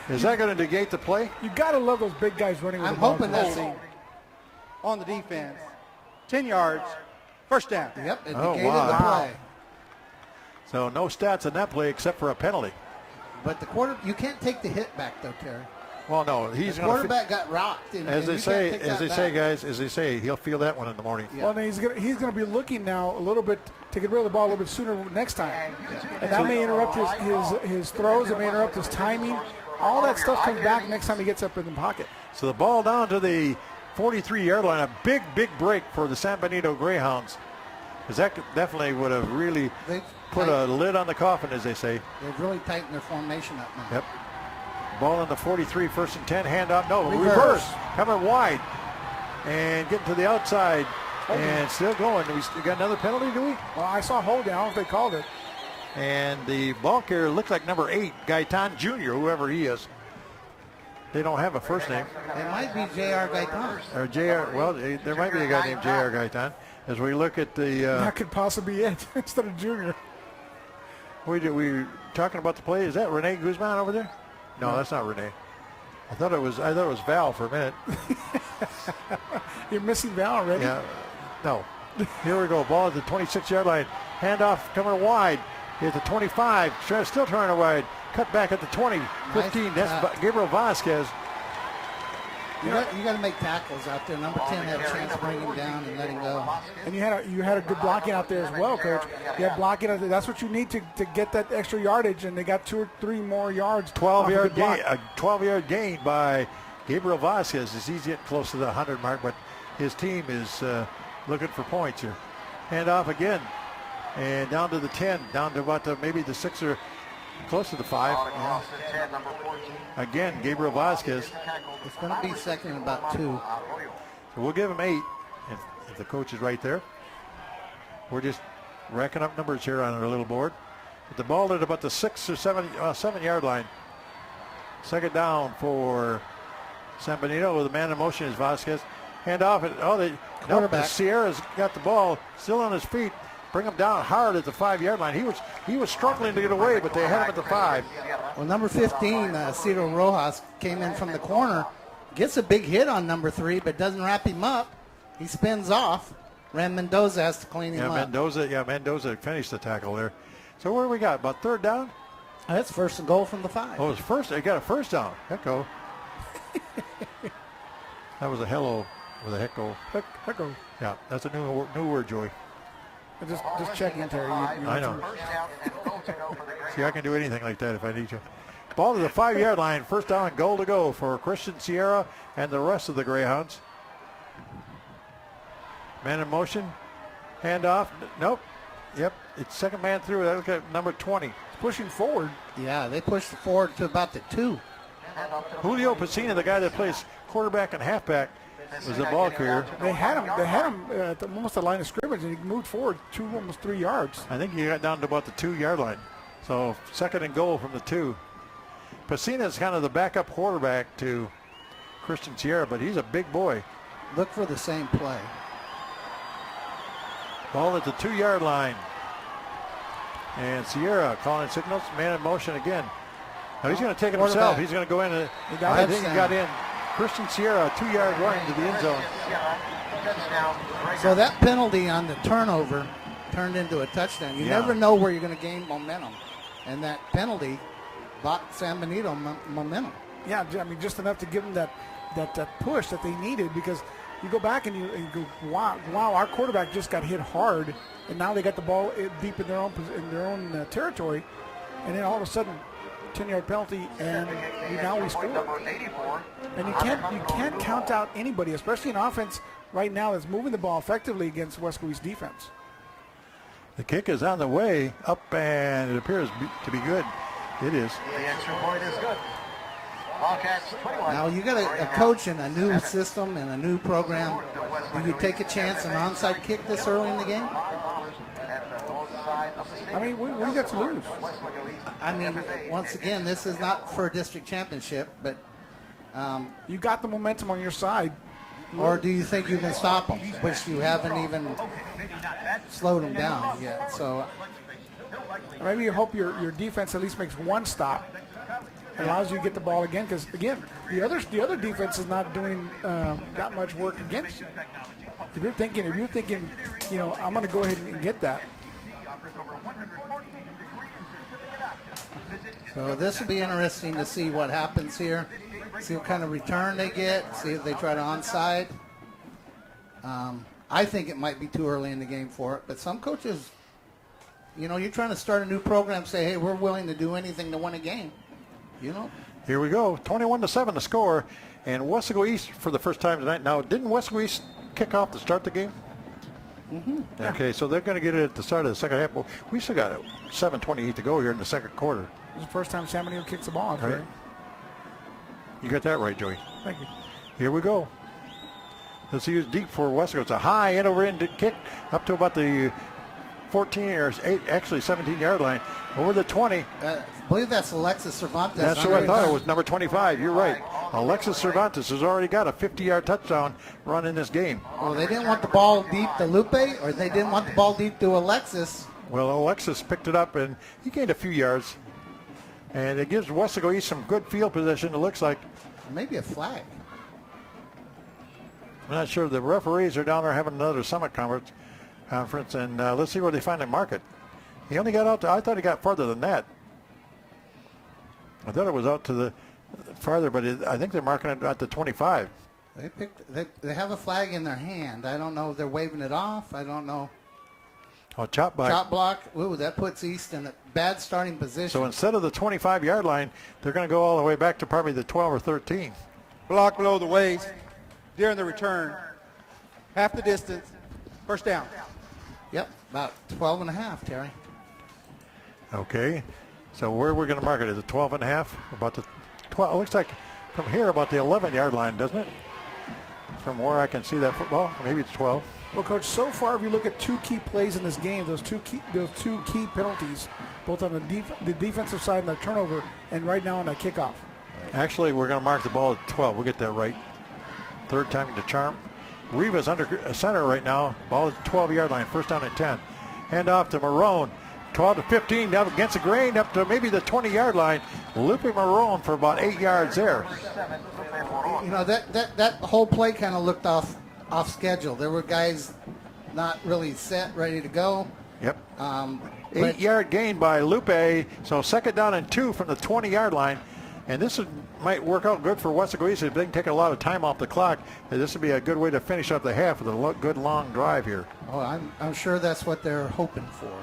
Is that going to negate the play? you got to love those big guys running with I'm the ball. hoping that's On the defense. 10 yards. First down. Yep, it Oh, negated wow. the play. So no stats in that play except for a penalty. But you can't take the hit back though, Terry. Well, no, he's The going quarterback got rocked. And, as and they you say, can't take as that they say, back. guys, as they say, he'll feel that one in the morning. Yeah. Well, then he's gonna be looking now a little bit to get rid of the ball a little bit sooner next time, and that may interrupt his throws. It may interrupt his timing. All that stuff comes back next time he gets up in the pocket. So the ball down to the 43-yard line. A big break for the San Benito Greyhounds, because that definitely would have really They've put a lid on the coffin, as they say. They've really tightened their formation up now. Yep. Ball in the 43, 1st and 10, hand off. No, Reverse. coming wide and getting to the outside and still going. We got another penalty, do we? Well, I saw holding. I don't know if they called it. And the ball carrier looks like number 8, Gaitan Jr., whoever he is. They don't have a first name. It might be J.R. Gaitan. Or J.R. Well, there might be a guy named J.R. Gaitan. As we look at the... That could possibly be it instead of Junior. we talking about the play. Is that Rene Guzman over there? No, that's not Rene. I thought it was Val for a minute. You're missing Val already. Yeah. No. Here we go. Ball at the 26-yard line. Handoff coming wide. Here's the 25. Still turning wide. Cut back at the 20. 15. Nice. That's Gabriel Vasquez. You got to make tackles out there. Number 10 had a chance to bring him down and let him go. And you had a good blocking out there as well, Coach. You had blocking out there. That's what you need to get that extra yardage, and they got 2 or 3 more yards. 12-yard gain. A 12-yard gain by Gabriel Vasquez. He's getting close to the 100 mark, but his team is looking for points here. Hand off again, and down to the 10, down to about maybe the 6 or close to the 5. Yeah. Again, Gabriel Vasquez. It's going to be second and about 2. So we'll give him 8 if the coach is right there. We're just racking up numbers here on our little board. But the ball at about the 6 or 7-yard line. Second down for San Benito with a man in motion is Vasquez. Hand off. Quarterback. Sierra's got the ball still on his feet. Bring him down hard at the 5-yard line. He was struggling to get away, but they had him at the 5. Well, number 15, Ciro Rojas, came in from the corner, gets a big hit on number 3, but doesn't wrap him up. He spins off. Ram Mendoza has to clean him up. Mendoza finished the tackle there. So what do we got? About 3rd down? That's 1st and goal from the 5. Oh, it's first. They got a 1st down. Hecko. That was a hello with a hecko. Hecko. Yeah, that's a new word, Joey. Just checking, Terry. I know. See, I can do anything like that if I need to. Ball to the 5-yard line. 1st down and goal to go for Christian Sierra and the rest of the Greyhounds. Man in motion. Hand off. Nope. Yep. It's second man through. Look at number 20. Pushing forward. Yeah, they pushed forward to about the 2. Julio Pacina, the guy that plays quarterback and halfback, was the ball carrier. They had him at almost the line of scrimmage, and he moved forward almost 3 yards. I think he got down to about the 2-yard line. So 2nd and goal from the 2. Pacina is kind of the backup quarterback to Christian Sierra, but he's a big boy. Look for the same play. Ball at the 2-yard line. And Sierra calling signals. Man in motion again. Now he's going to take it himself. He's going to go in. I think he got in. Christian Sierra, 2-yard run to the end zone. So that penalty on the turnover turned into a touchdown. You never know where you're going to gain momentum. And that penalty bought San Benito momentum. Yeah, I mean, just enough to give them that push that they needed, because you go back and you go, wow, our quarterback just got hit hard, and now they got the ball deep in their own territory, and then all of a sudden, 10-yard penalty, and now we score. And you can't count out anybody, especially in offense right now that's moving the ball effectively against Weslaco East defense. The kick is on the way up, and it appears to be good. It is. The extra point is good. Wildcats 21. Now you got a coach in a new system and a new program. Do you take a chance an onside kick this early in the game? I mean, we got to lose. I mean, once again, this is not for a district championship, but you got the momentum on your side. Or do you think you can stop them, which you haven't even slowed them down yet? So maybe you hope your defense at least makes one stop. Allows you to get the ball again, because again, the other defense is not doing that much work against you. If you're thinking, you know, I'm going to go ahead and get that. So this will be interesting to see what happens here. See what kind of return they get. See if they try to onside. I think it might be too early in the game for it, but some coaches, you know, you're trying to start a new program, say, hey, we're willing to do anything to win a game. You know. Here we go. 21-7 the score, and Weslaco East for the first time tonight. Now, didn't Weslaco East kick off to start the game? Mm-hmm. Okay, so they're going to get it at the start of the second half. Well, we still got 7:28 to go here in the second quarter. This is the first time San Benito kicks the ball. Right. You got that right, Joey. Thank you. Here we go. Let's use deep for Weslaco. It's a high end over end kick up to about the 14 or 17-yard line. Over the 20. I believe that's Alexis Cervantes. That's what I thought. It was number 25. You're right. Alexis Cervantes has already got a 50-yard touchdown run in this game. Well, they didn't want the ball deep to Lupe, or they didn't want the ball deep to Alexis. Well, Alexis picked it up, and he gained a few yards. And it gives Weslaco East some good field position, it looks like. Maybe a flag. I'm not sure. The referees are down there having another summit conference, and let's see where they finally mark it. He only got out to, I thought he got farther than that. I thought it was out to the farther, but I think they're marking it at the 25. They have a flag in their hand. I don't know if they're waving it off. I don't know. Oh, chop block. Chop block. Ooh, that puts East in a bad starting position. So instead of the 25-yard line, they're going to go all the way back to probably the 12 or 13. Block below the waist during the return. Half the distance. First down. Yep, about 12 and a half, Terry. Okay, so where we're going to mark it? Is it 12 and a half? About the 12. It looks like from here about the 11-yard line, doesn't it? From where I can see that football, maybe it's 12. Well, Coach, so far, if you look at two key plays in this game, those two key penalties, both on the defensive side and the turnover, and right now on that kickoff. Actually, we're going to mark the ball at 12. We'll get that right. Third time to charm. Rivas under center right now. Ball at the 12-yard line. First down and 10. Hand off to Marone. 12 to 15, down against the grain, up to maybe the 20-yard line. Lupe Marone for about 8 yards there. You know, that whole play kind of looked off schedule. There were guys not really set, ready to go. Yep. 8-yard gain by Lupe, so second down and 2 from the 20-yard line. And this might work out good for Weslaco East if they can take a lot of time off the clock. This would be a good way to finish up the half with a good long drive here. Oh, I'm sure that's what they're hoping for.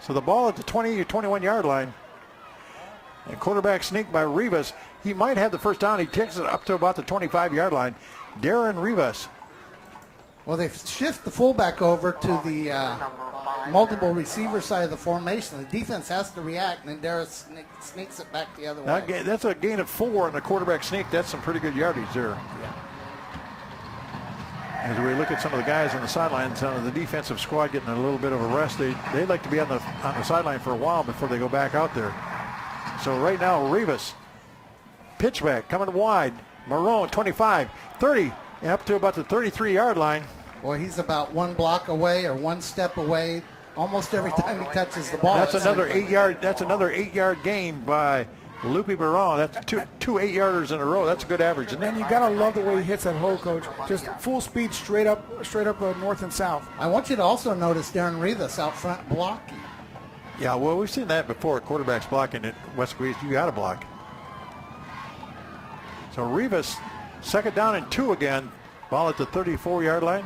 So the ball at the 20 or 21-yard line. And quarterback sneak by Rivas. He might have the first down. He takes it up to about the 25-yard line. Darren Rivas. Well, they shift the fullback over to the multiple receiver side of the formation. The defense has to react, and then Darren sneaks it back the other way. That's a gain of 4 on the quarterback sneak. That's some pretty good yardage there. Yeah. As we look at some of the guys on the sidelines, some of the defensive squad getting a little bit of a rest. They like to be on the sideline for a while before they go back out there. So right now, Rivas, pitch back, coming wide. Marone, 25, 30, up to about the 33-yard line. Boy, he's about one block away or one step away almost every time he touches the ball. That's another 8-yard. That's another 8-yard gain by Lupe Baron. That's two 8-yarders in a row. That's a good average, isn't it? And you gotta love the way he hits that hole, Coach. Just full speed, straight up north and south. I want you to also notice Darren Rivas out front blocking. Yeah, well, we've seen that before. Quarterbacks blocking at Weslaco East. You got to block. So Rivas, second down and 2 again. Ball at the 34-yard line.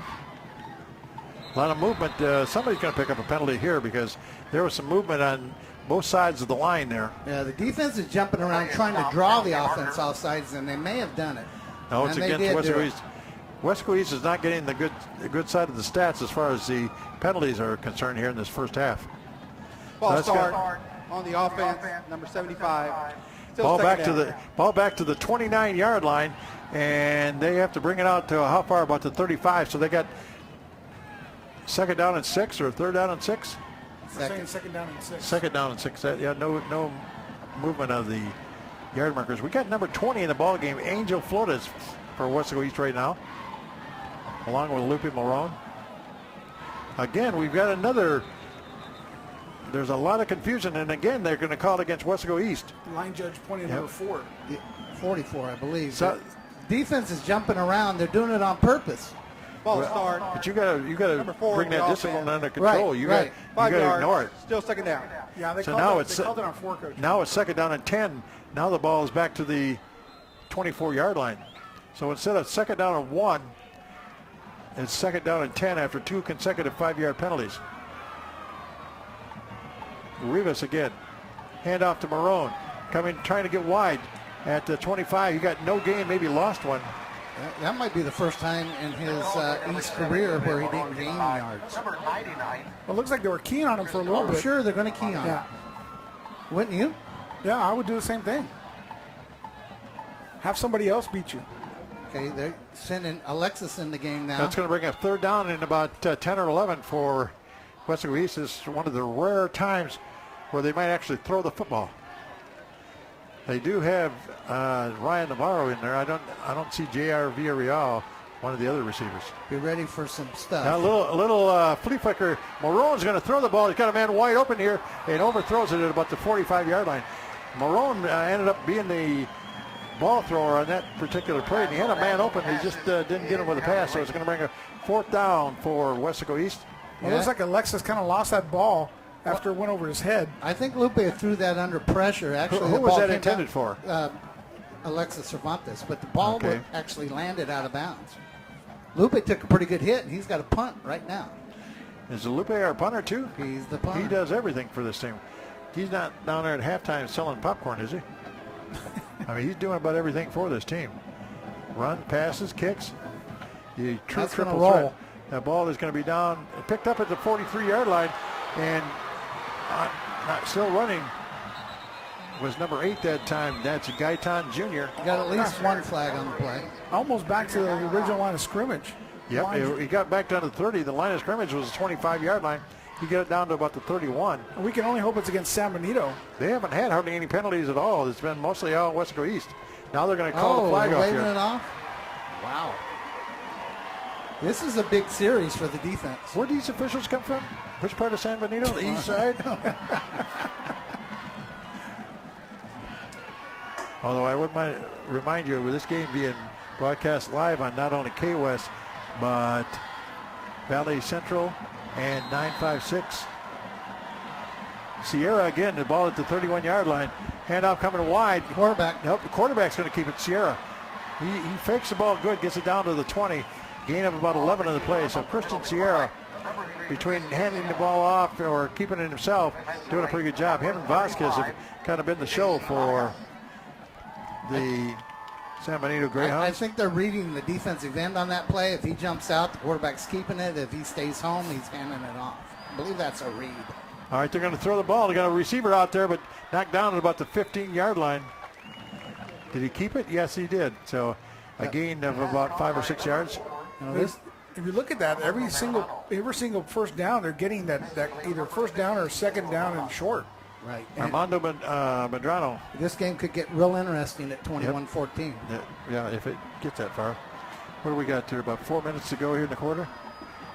A lot of movement. Somebody's going to pick up a penalty here because there was some movement on both sides of the line there. Yeah, the defense is jumping around trying to draw the offense off sides, and they may have done it. No, it's And they against did do Weslaco it. East. Weslaco East is not getting the good side of the stats as far as the penalties are concerned here in this first half. Ball That's start good. on the offense, number 75. Still Ball second back to the 29-yard line, and they have to bring it out to how far? About the 35. So they got second down and 6 or third down and 6. Second down and 6. Second down and 6. Yeah, no movement of the yard markers. We got number 20 in the ball game, Angel Flores for Weslaco East right now, along with Lupe Marone. Again, we've got another. There's a lot of confusion, and again, they're going to call it against Weslaco East. Line judge pointing number 4. 44, I believe. So, Defense is jumping around. They're doing it on purpose. Ball start. but you got Number to 4 bring on the that offense. discipline under control. Right, You right. got 5 to yards. ignore it. Still second down. Yeah, they So called now it, it's they called it on 4, Coach. Now it's second down and 10. Now the ball is back to the 24-yard line. So instead of second down and 1, it's second down and 10 after 2 consecutive 5-yard penalties. Rivas again. Hand off to Marone. Trying to get wide at the 25. He got no gain, maybe lost one. That might be the first time in his East career where he didn't gain yards. Number 99. Well, it looks like they were keying on him for a little Oh, bit. sure, they're going to key on Yeah. it. Wouldn't you? Yeah, I would do the same thing. Have somebody else beat you. Okay, they're sending Alexis in the game now. That's going to bring up third down in about 10 or 11 for Weslaco East. This is one of the rare times where they might actually throw the football. They do have Ryan Navarro in there. I don't see J.R. Villarreal, one of the other receivers. Be ready for some stuff. Now a little flea flicker. Marone's going to throw the ball. He's got a man wide open here and overthrows it at about the 45-yard line. Marone ended up being the ball thrower on that particular play, and he had a man open. He just didn't get him with a pass, so it's going to bring a fourth down for Weslaco East. Well, it looks like Alexis kind of lost that ball after it went over his head. I think Lupe threw that under pressure. Actually, Who the was ball that came intended down, for? Alexis Cervantes, but the ball Okay. actually landed out of bounds. Lupe took a pretty good hit, and he's got a punt right now. Is Lupe our punter too? He's the punter. He does everything for this team. He's not down there at halftime selling popcorn, is he? I mean, he's doing about everything for this team. Run, passes, kicks. The true That's gonna triple roll. threat. That ball is going to be down, picked up at the 43-yard line, and not still running was number 8 that time. That's Gaitan Jr. You got at least one flag on the play. Almost back to the original line of scrimmage. Yep, he got back down to 30. The line of scrimmage was the 25-yard line. He got it down to about the 31. We can only hope it's against San Benito. They haven't had hardly any penalties at all. It's been mostly all Weslaco East. Now they're going to call the flag they're off waving here. it off? Wow. This is a big series for the defense. Where do these officials come from? Which part of San Benito? The east side? Although I would remind you of this game being broadcast live on not only K-West, but Valley Central and 956. Sierra again, the ball at the 31-yard line. Handoff coming wide. Quarterback. Nope, the quarterback's going to keep it. Sierra. He fakes the ball good, gets it down to the 20. Gain of about 11 in the play. So Christian Sierra, between handing the ball off or keeping it himself, doing a pretty good job. Him and Vasquez have kind of been the show for the San Benito Greyhounds. I think they're reading the defensive end on that play. If he jumps out, the quarterback's keeping it. If he stays home, he's handing it off. I believe that's a read. All right, they're going to throw the ball. They got a receiver out there, but knocked down at about the 15-yard line. Did he keep it? Yes, he did. So a gain of about 5 or 6 yards. If you look at that, every single first down, they're getting that either first down or second down and short. Right. Armando Medrano. This game could get real interesting at 21-14. Yeah, if it gets that far. What do we got there? About 4 minutes to go here in the quarter.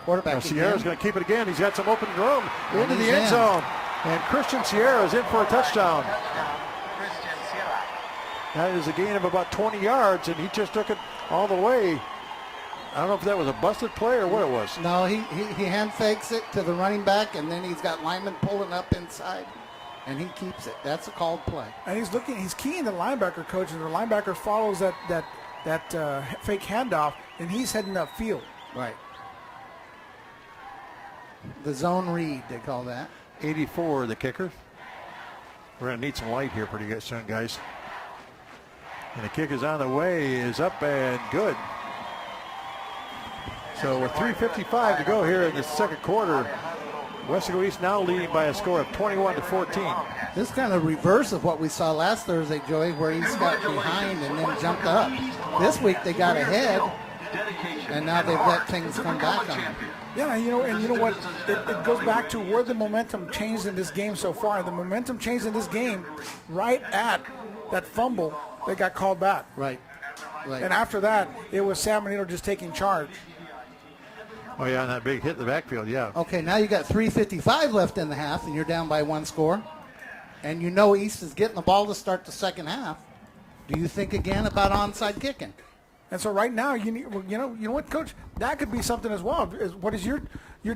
Quarterback Sierra's again. going to keep it again. He's got some open room into the he's end in. zone. And Christian Sierra is in for a touchdown. Christian Sierra. That is a gain of about 20 yards, and he just took it all the way. I don't know if that was a busted play or what it was. No, he hand fakes it to the running back, and then he's got linemen pulling up inside, and he keeps it. That's a called play. And he's keying the linebacker coach, and the linebacker follows that fake handoff, and he's heading upfield. Right. The zone read, they call that. 84, the kicker. We're going to need some light here pretty soon, guys. And the kick is on the way, is up and good. So with 3:55 to go here in the second quarter, Weslaco East now leading by a score of 21-14. This kind of reverse of what we saw last Thursday, Joey, where East got behind and then jumped up. This week they got ahead, and now they've let things come back on them. Yeah, you know what? It goes back to where the momentum changed in this game so far. The momentum changed in this game right at that fumble that got called back. Right. And after that, it was San Benito just taking charge. Oh, yeah, and that big hit in the backfield, yeah. Okay, now you got 3:55 left in the half, and you're down by one score. And you know East is getting the ball to start the second half. Do you think again about onside kicking? And so right now, you know what, Coach? That could be something as well. What is your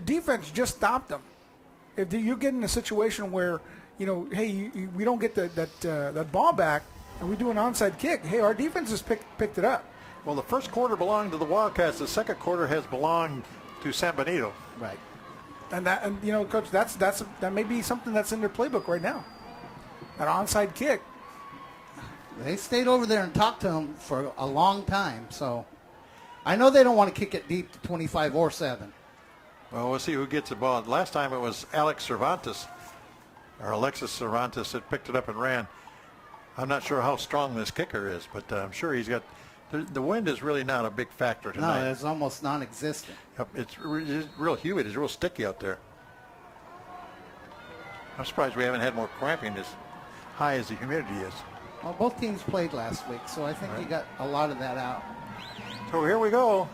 defense just stopped them? If you get in a situation where, hey, we don't get that ball back, and we do an onside kick, hey, our defense has picked it up. Well, the first quarter belonged to the Wildcats. The second quarter has belonged to San Benito. Right. And Coach, that may be something that's in their playbook right now. An onside kick. They stayed over there and talked to him for a long time, so I know they don't want to kick it deep to 25 or 7. Well, we'll see who gets the ball. Last time it was Alexis Cervantes that picked it up and ran. I'm not sure how strong this kicker is, but I'm sure he's got. The wind is really not a big factor tonight. No, it's almost non-existent. Yep, it's real humid. It's real sticky out there. I'm surprised we haven't had more cramping as high as the humidity is. Well, both teams played last week, so I think you got a lot of that out. So here we go.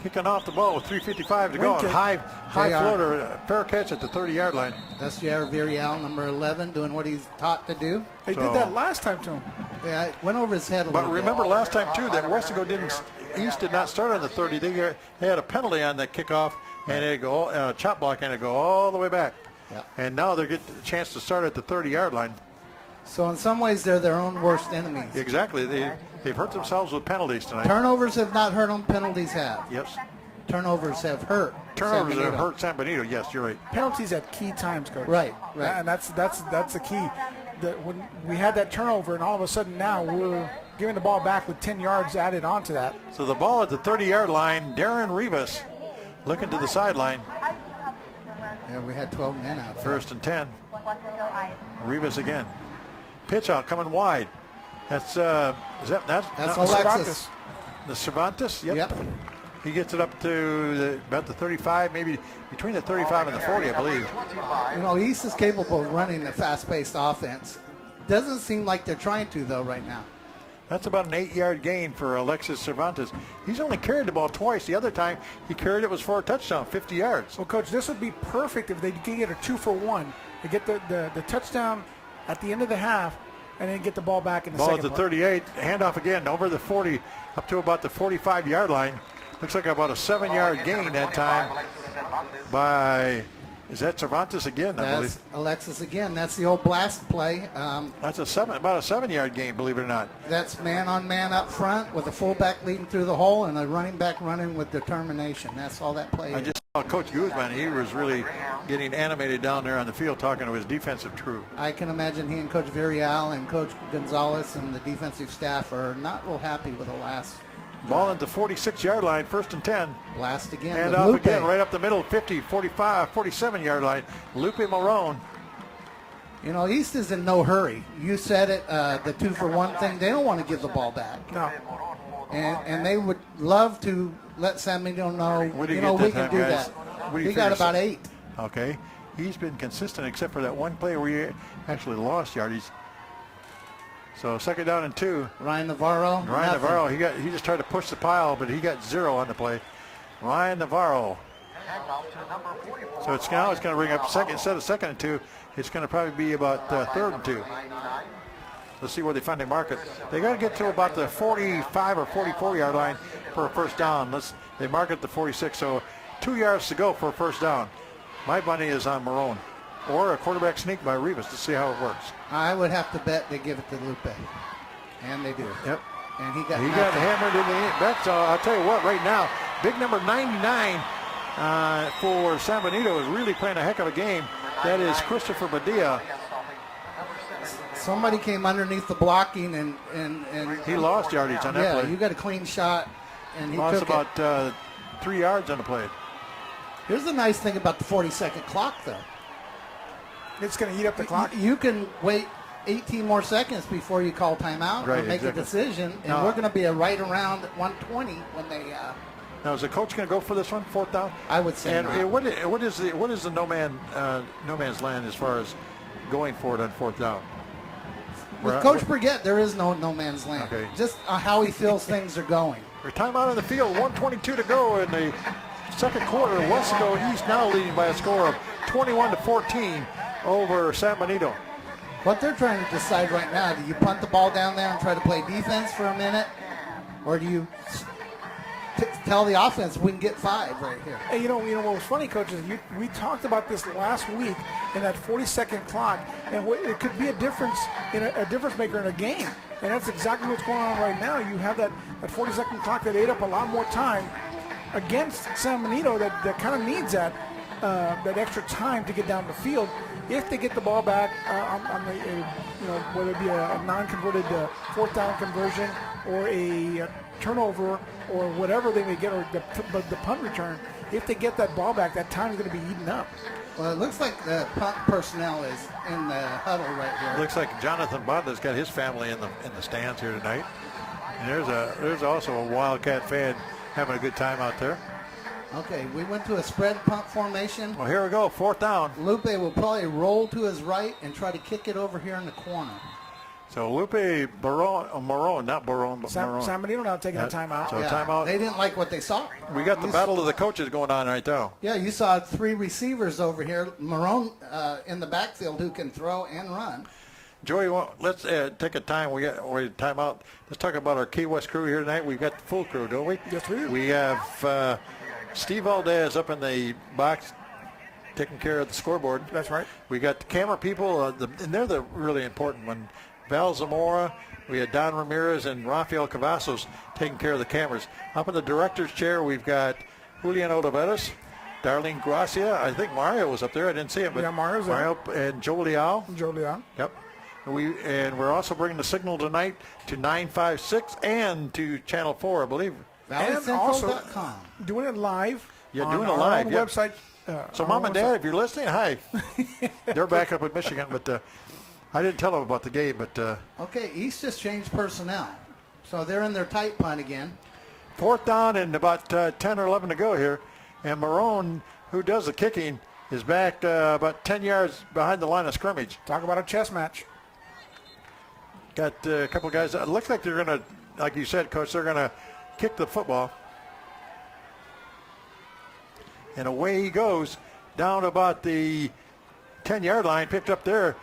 Kicking off the ball with 3:55 to go. And high floater, fair catch at the 30-yard line. That's Jair Villarreal, number 11, doing what he's taught to do. They did that last time to him. Yeah, it went over his head a little But bit. remember last time, too, that Weslaco East did not start on the 30. They had a penalty on that kickoff, and it'd go chop block, and it'd go all the way back. Yeah. And now they get the chance to start at the 30-yard line. So in some ways, they're their own worst enemies. Exactly. They've hurt themselves with penalties tonight. Turnovers have not hurt them. Penalties have. Yes. Turnovers have hurt. Turnovers San have Benito. hurt San Benito. Yes, you're right. Penalties at key times, Coach. Right. And that's the key. When we had that turnover, and all of a sudden now we're giving the ball back with 10 yards added onto that. So the ball at the 30-yard line. Darren Rivas looking to the sideline. Yeah, we had 12 men out there. First and 10. Rivas again. Pitch out coming wide. That's That's not Alexis. The Cervantes. Yep. He gets it up to about the 35, maybe between the 35 and the 40, I believe. You know, East is capable of running a fast-paced offense. Doesn't seem like they're trying to, though, right now. That's about an 8-yard gain for Alexis Cervantes. He's only carried the ball twice. The other time he carried it was for a touchdown, 50 yards. Well, Coach, this would be perfect if they could get a 2-for-1. They get the touchdown at the end of the half, and then get the ball back in the Ball second at the 38, handoff again over the 40, up to about the 45-yard line. Looks like about a 7-yard gain that time by, is that Cervantes again, I believe? That's Alexis again. That's the old blast play. That's about a 7-yard gain, believe it or not. That's man-on-man up front with a fullback leading through the hole and a running back running with determination. That's all that play I is. just saw Coach Guzman. He was really getting animated down there on the field talking to his defensive crew. I can imagine he and Coach Villarreal and Coach Gonzalez and the defensive staff are not real happy with the last Ball at the 46-yard line, first and 10. blast again. And with off Lupe. again, right up the middle, 50, 45, 47-yard line. Lupe Marone. You know, East is in no hurry. You said it, the 2-for-1 thing. They don't want to give the ball back. No. And they would love to let San Benito know, What do you you know, get we that can time, do guys? that. What do you We got figure? about 8. Okay. He's been consistent except for that one play where he actually lost yardage. So second down and 2. Ryan Navarro. Ryan nothing. Navarro, he just tried to push the pile, but he got 0 on the play. Ryan Navarro So it's going to bring up second, instead of 2nd and 2, it's going to probably be about 3rd and 2. Let's see where they finally mark it. They got to get to about the 45 or 44-yard line for a first down. They mark it the 46, so 2 yards to go for a first down. My money is on Marone, or a quarterback sneak by Rivas to see how it works. I would have to bet they give it to Lupe, and they do. Yep. And he got hammered in the back. So I'll tell you what, right now, big number 99 for San Benito is really playing a heck of a game. That is Christopher Padilla. Somebody came underneath the blocking and He lost yardage on that play. Yeah, you got a clean shot, and he Lost took about 3 yards on the play. Here's the nice thing about the 40-second clock, though. It's going to eat up the clock. You can wait 18 more seconds before you call timeout or make a decision, and we're going to be right around 120 when they. Now, is the coach going to go for this one, 4th down? I would say. And what is the no man's land as far as going for it on 4th down? With Coach Brigette, there is no man's land. Okay. Just how he feels things are going. There's timeout on the field, 1:22 to go in the second quarter. Weslaco East now leading by a score of 21-14 over San Benito. What they're trying to decide right now, do you punt the ball down there and try to play defense for a minute, or do you tell the offense we can get 5 right here? Hey, you know what was funny, Coach, is we talked about this last week in that 40-second clock, and it could be a difference maker in a game, and that's exactly what's going on right now. You have that 40-second clock that ate up a lot more time against San Benito that kind of needs that extra time to get down the field. If they get the ball back on the, whether it be a non-converted 4th down conversion or a turnover or whatever they may get, or the punt return, if they get that ball back, that time is going to be eaten up. Well, it looks like the punt personnel is in the huddle right here. It looks like Jonathan Butler's got his family in the stands here tonight. And there's also a Wildcat fan having a good time out there. Okay, we went to a spread punt formation. Well, here we go, 4th down. Lupe will probably roll to his right and try to kick it over here in the corner. So Lupe Marone, not Barone, but Marone. San Benito now taking a timeout. So timeout. They didn't like what they saw. We got the battle of the coaches going on right now. Yeah, you saw 3 receivers over here. Marone in the backfield who can throw and run. Joey, let's take a time. We got timeout. Let's talk about our Key West crew here tonight. We've got the full crew, don't we? Yes, we do. We have Steve Valdez up in the box taking care of the scoreboard. That's right. We got the camera people, and they're the really important one. Val Zamora, we had Don Ramirez and Rafael Cavazos taking care of the cameras. Up in the director's chair, we've got Julian Oliveras, Darlene Gracia. I think Mario was up there. I didn't see him, but Mario's Mario and Joe Leal. Joe Leal. Yep. And we're also bringing the signal tonight to 956 and to Channel 4, I believe. And also doing it live. Yeah, doing it live. On our website. So, Mom and Dad, if you're listening, hi. They're back up in Michigan, but I didn't tell them about the game. But okay, East just changed personnel, so they're in their tight punt again. 4th down and about 10 or 11 to go here, and Marone, who does the kicking, is back about 10 yards behind the line of scrimmage. Talk about a chess match. Got a couple of guys. It looks like they're going to, like you said, Coach, they're going to kick the football. And away he goes down about the 10-yard line, picked up there.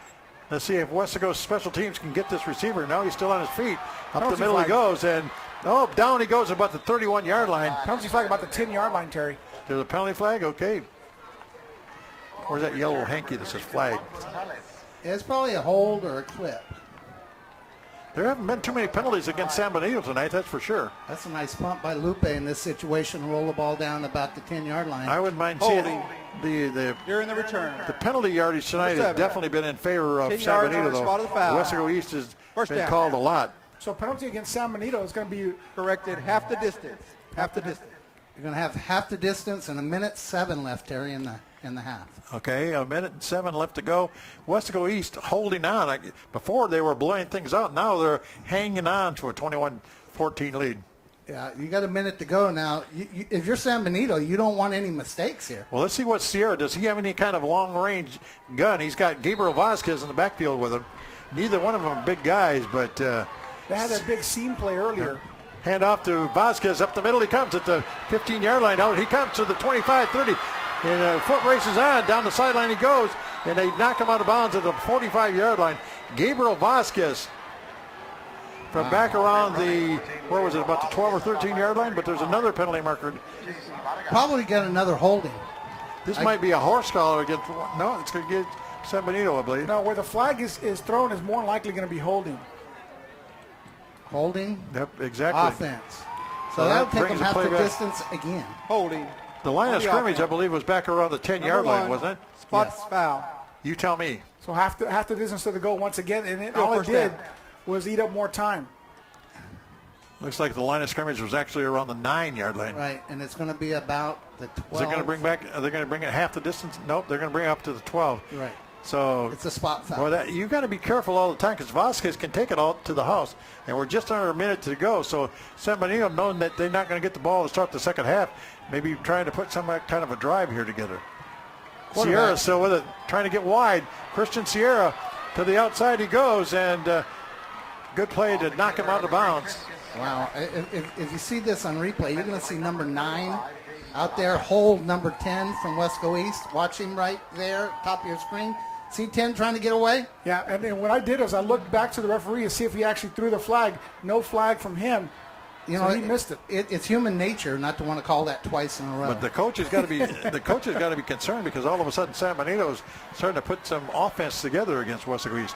Let's see if Weslaco special teams can get this receiver. Now he's still on his feet. Up the middle he goes, and down he goes about the 31-yard line. Penalty flag about the 10-yard line, Terry. There's a penalty flag? Okay. Where's that yellow hanky that says flag? It's probably a hold or a clip. There haven't been too many penalties against San Benito tonight, that's for sure. That's a nice punt by Lupe in this situation. Roll the ball down about the 10-yard line. I wouldn't mind seeing the During the return. The penalty yardage tonight has definitely been in favor of San Benito, though. Weslaco East has been called a lot. So penalty against San Benito is going to be corrected half the distance. Half the distance. You're going to have half the distance and 1:07 left, Terry, in the half. Okay, 1:07 left to go. Weslaco East holding on. Before they were blowing things out. Now they're hanging on to a 21-14 lead. Yeah, you got a minute to go now. If you're San Benito, you don't want any mistakes here. Well, let's see what Sierra does. He have any kind of long-range gun? He's got Gabriel Vasquez in the backfield with him. Neither one of them are big guys, but they had that big seam play earlier. Hand off to Vasquez up the middle. He comes at the 15-yard line. Out he comes to the 25, 30. And foot races on. Down the sideline he goes. And they knock him out of bounds at the 45-yard line. Gabriel Vasquez from back around the, where was it, about the 12 or 13-yard line? But there's another penalty marker. Probably get another holding. This might be a horse collar against, no, it's going to get San Benito, I believe. No, where the flag is thrown is more likely going to be holding. Holding? Yep, exactly. Offense. So that'll take them half the distance again. Holding. The line of scrimmage, offense. I believe, was back around the 10-yard line, wasn't it? Spots foul. You tell me. So half the distance to the goal once again, and Go all it first did down. was eat up more time. Looks like the line of scrimmage was actually around the 9-yard line. Right, and it's going to be about the 12. Is it going to bring back? Are they going to bring it half the distance? Nope, they're going to bring it up to the 12. Right. So It's a spot foul. well, that you got to be careful all the time because Vasquez can take it all to the house, and we're just under a minute to go. So San Benito, knowing that they're not going to get the ball to start the second half, maybe trying to put some kind of a drive here together. Sierra still with it, trying to get wide. Christian Sierra to the outside he goes, and good play to knock him out of bounds. Wow. If you see this on replay, you're going to see number 9 out there, hold number 10 from Weslaco East. Watch him right there, top of your screen. See 10 trying to get away? Yeah, and then what I did is I looked back to the referee to see if he actually threw the flag. No flag from him. You So know, he missed it. It's human nature not to want to call that twice in a row. But the coach has got to be concerned because all of a sudden San Benito's starting to put some offense together against Weslaco East.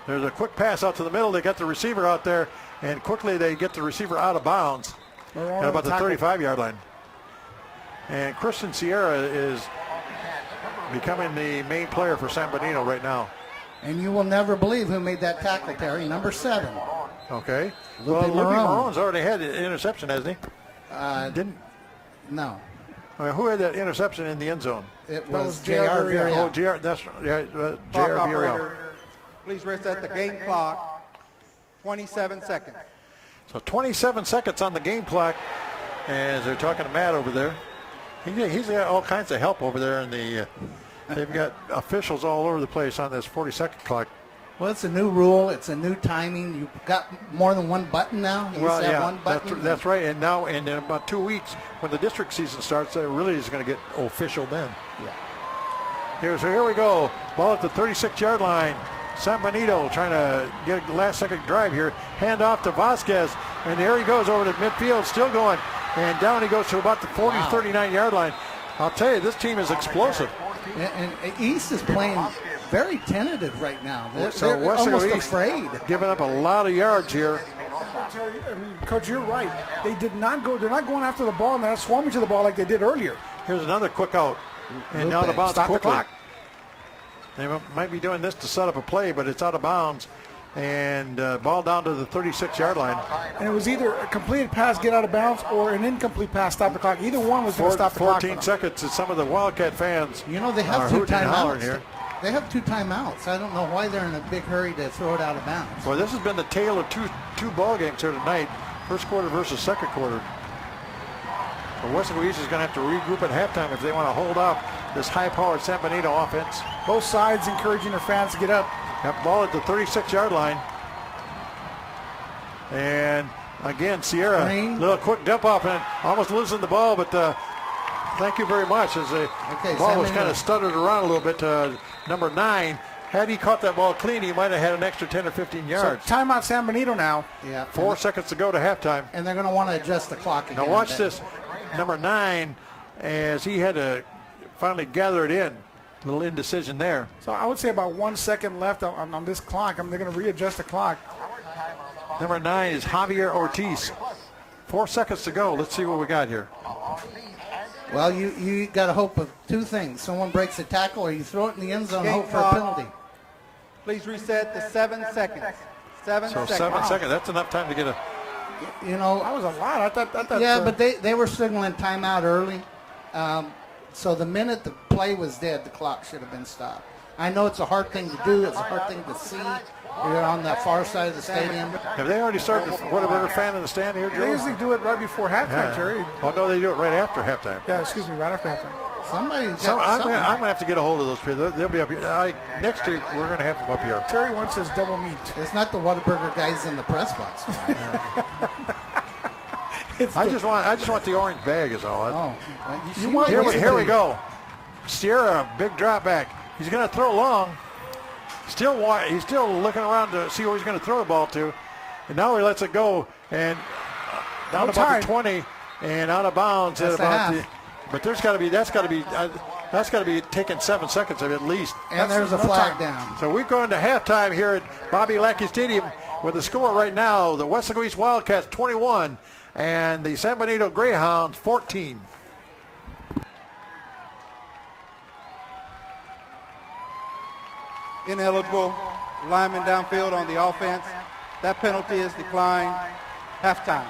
There's a quick pass out to the middle. They got the receiver out there, and quickly they get the receiver out of bounds at about the 35-yard line. And Christian Sierra is becoming the main player for San Benito right now. And you will never believe who made that tackle, Terry. Number 7. Okay. Lupe Lupe Marone. Marone's already had an interception, hasn't he? Didn't. No. Who had that interception in the end zone? It was was J.R. J.R. Villarreal. Oh, JR, that's J.R. Clock Villarreal. operator, please reset the game clock. 27 seconds. So 27 seconds on the game clock as they're talking to Matt over there. He's got all kinds of help over there, and they've got officials all over the place on this 40-second clock. Well, it's a new rule. It's a new timing. You've got more than one button now. You used to have one button. That's right. And now, and in about 2 weeks, when the district season starts, it really is going to get official then. Yeah. Here we go. Ball at the 36-yard line. San Benito trying to get a last-second drive here. Hand off to Vasquez, and there he goes over to midfield, still going. And down he goes to about the 40, 39-yard line. I'll tell you, this team is explosive. And East is playing very tentative right now. They're Weslaco almost East afraid. giving up a lot of yards here. Coach, you're right. They did not go. They're not going after the ball and they're not swarming to the ball like they did earlier. Here's another quick out. And out of bounds Stop the quickly. clock. They might be doing this to set up a play, but it's out of bounds. And ball down to the 36-yard line. And it was either a completed pass, get out of bounds, or an incomplete pass, stop the clock. Either one was going to stop the clock. 14 seconds, and some of the Wildcat fans You know, they are have 2 hooting and hollering timeouts. here. They have 2 timeouts. I don't know why they're in a big hurry to throw it out of bounds. Well, this has been the tale of two ball games here tonight. First quarter versus second quarter. But Weslaco East is going to have to regroup at halftime if they want to hold off this high-powered San Benito offense. Both sides encouraging their fans to get up. That ball at the 36-yard line. And again, Sierra, little quick dump off and almost losing the ball, but thank you very much. As the ball was kind of stuttered around a little bit. Number 9, had he caught that ball clean, he might have had an extra 10 or 15 yards. So timeout San Benito now. Yeah. 4 seconds to go to halftime. And they're going to want to adjust the clock again. Now watch this. Number 9, as he had to finally gather it in. A little indecision there. So I would say about 1 second left on this clock. They're going to readjust the clock. Number 9 is Javier Ortiz. 4 seconds to go. Let's see what we got here. Well, you got to hope of 2 things. Someone breaks a tackle or you throw it in the end zone and hope for a penalty. Please reset to 7 seconds. 7 So seconds. 7 seconds. That's enough time to get a... You know, That was a lot. I thought yeah, but they were signaling timeout early. So the minute the play was dead, the clock should have been stopped. I know it's a hard thing to do. It's a hard thing to see. You're on that far side of the stadium. Have they already started the Whataburger fan in the stand here, Joe? they usually do it right before halftime, Terry. Oh, no, they do it right after halftime. Yeah, excuse me, right after halftime. Somebody's got So I'm something. going to have to get a hold of those people. They'll be up here. Next week, we're going to have them up here. Terry wants his double meat. It's not the Whataburger guys in the press box. I just want the orange bag is all. Oh, Here we go. Sierra, big drop back. He's going to throw long. He's still looking around to see where he's going to throw the ball to. And now he lets it go. And down about the 20 and out of bounds. But that's got to be taking 7 seconds of it at least. And there's a flag down. So we're going to halftime here at Bobby Lackey Stadium with the score right now. The Weslaco East Wildcats 21 and the San Benito Greyhounds 14. Ineligible lineman downfield on the offense. That penalty is declined. Halftime.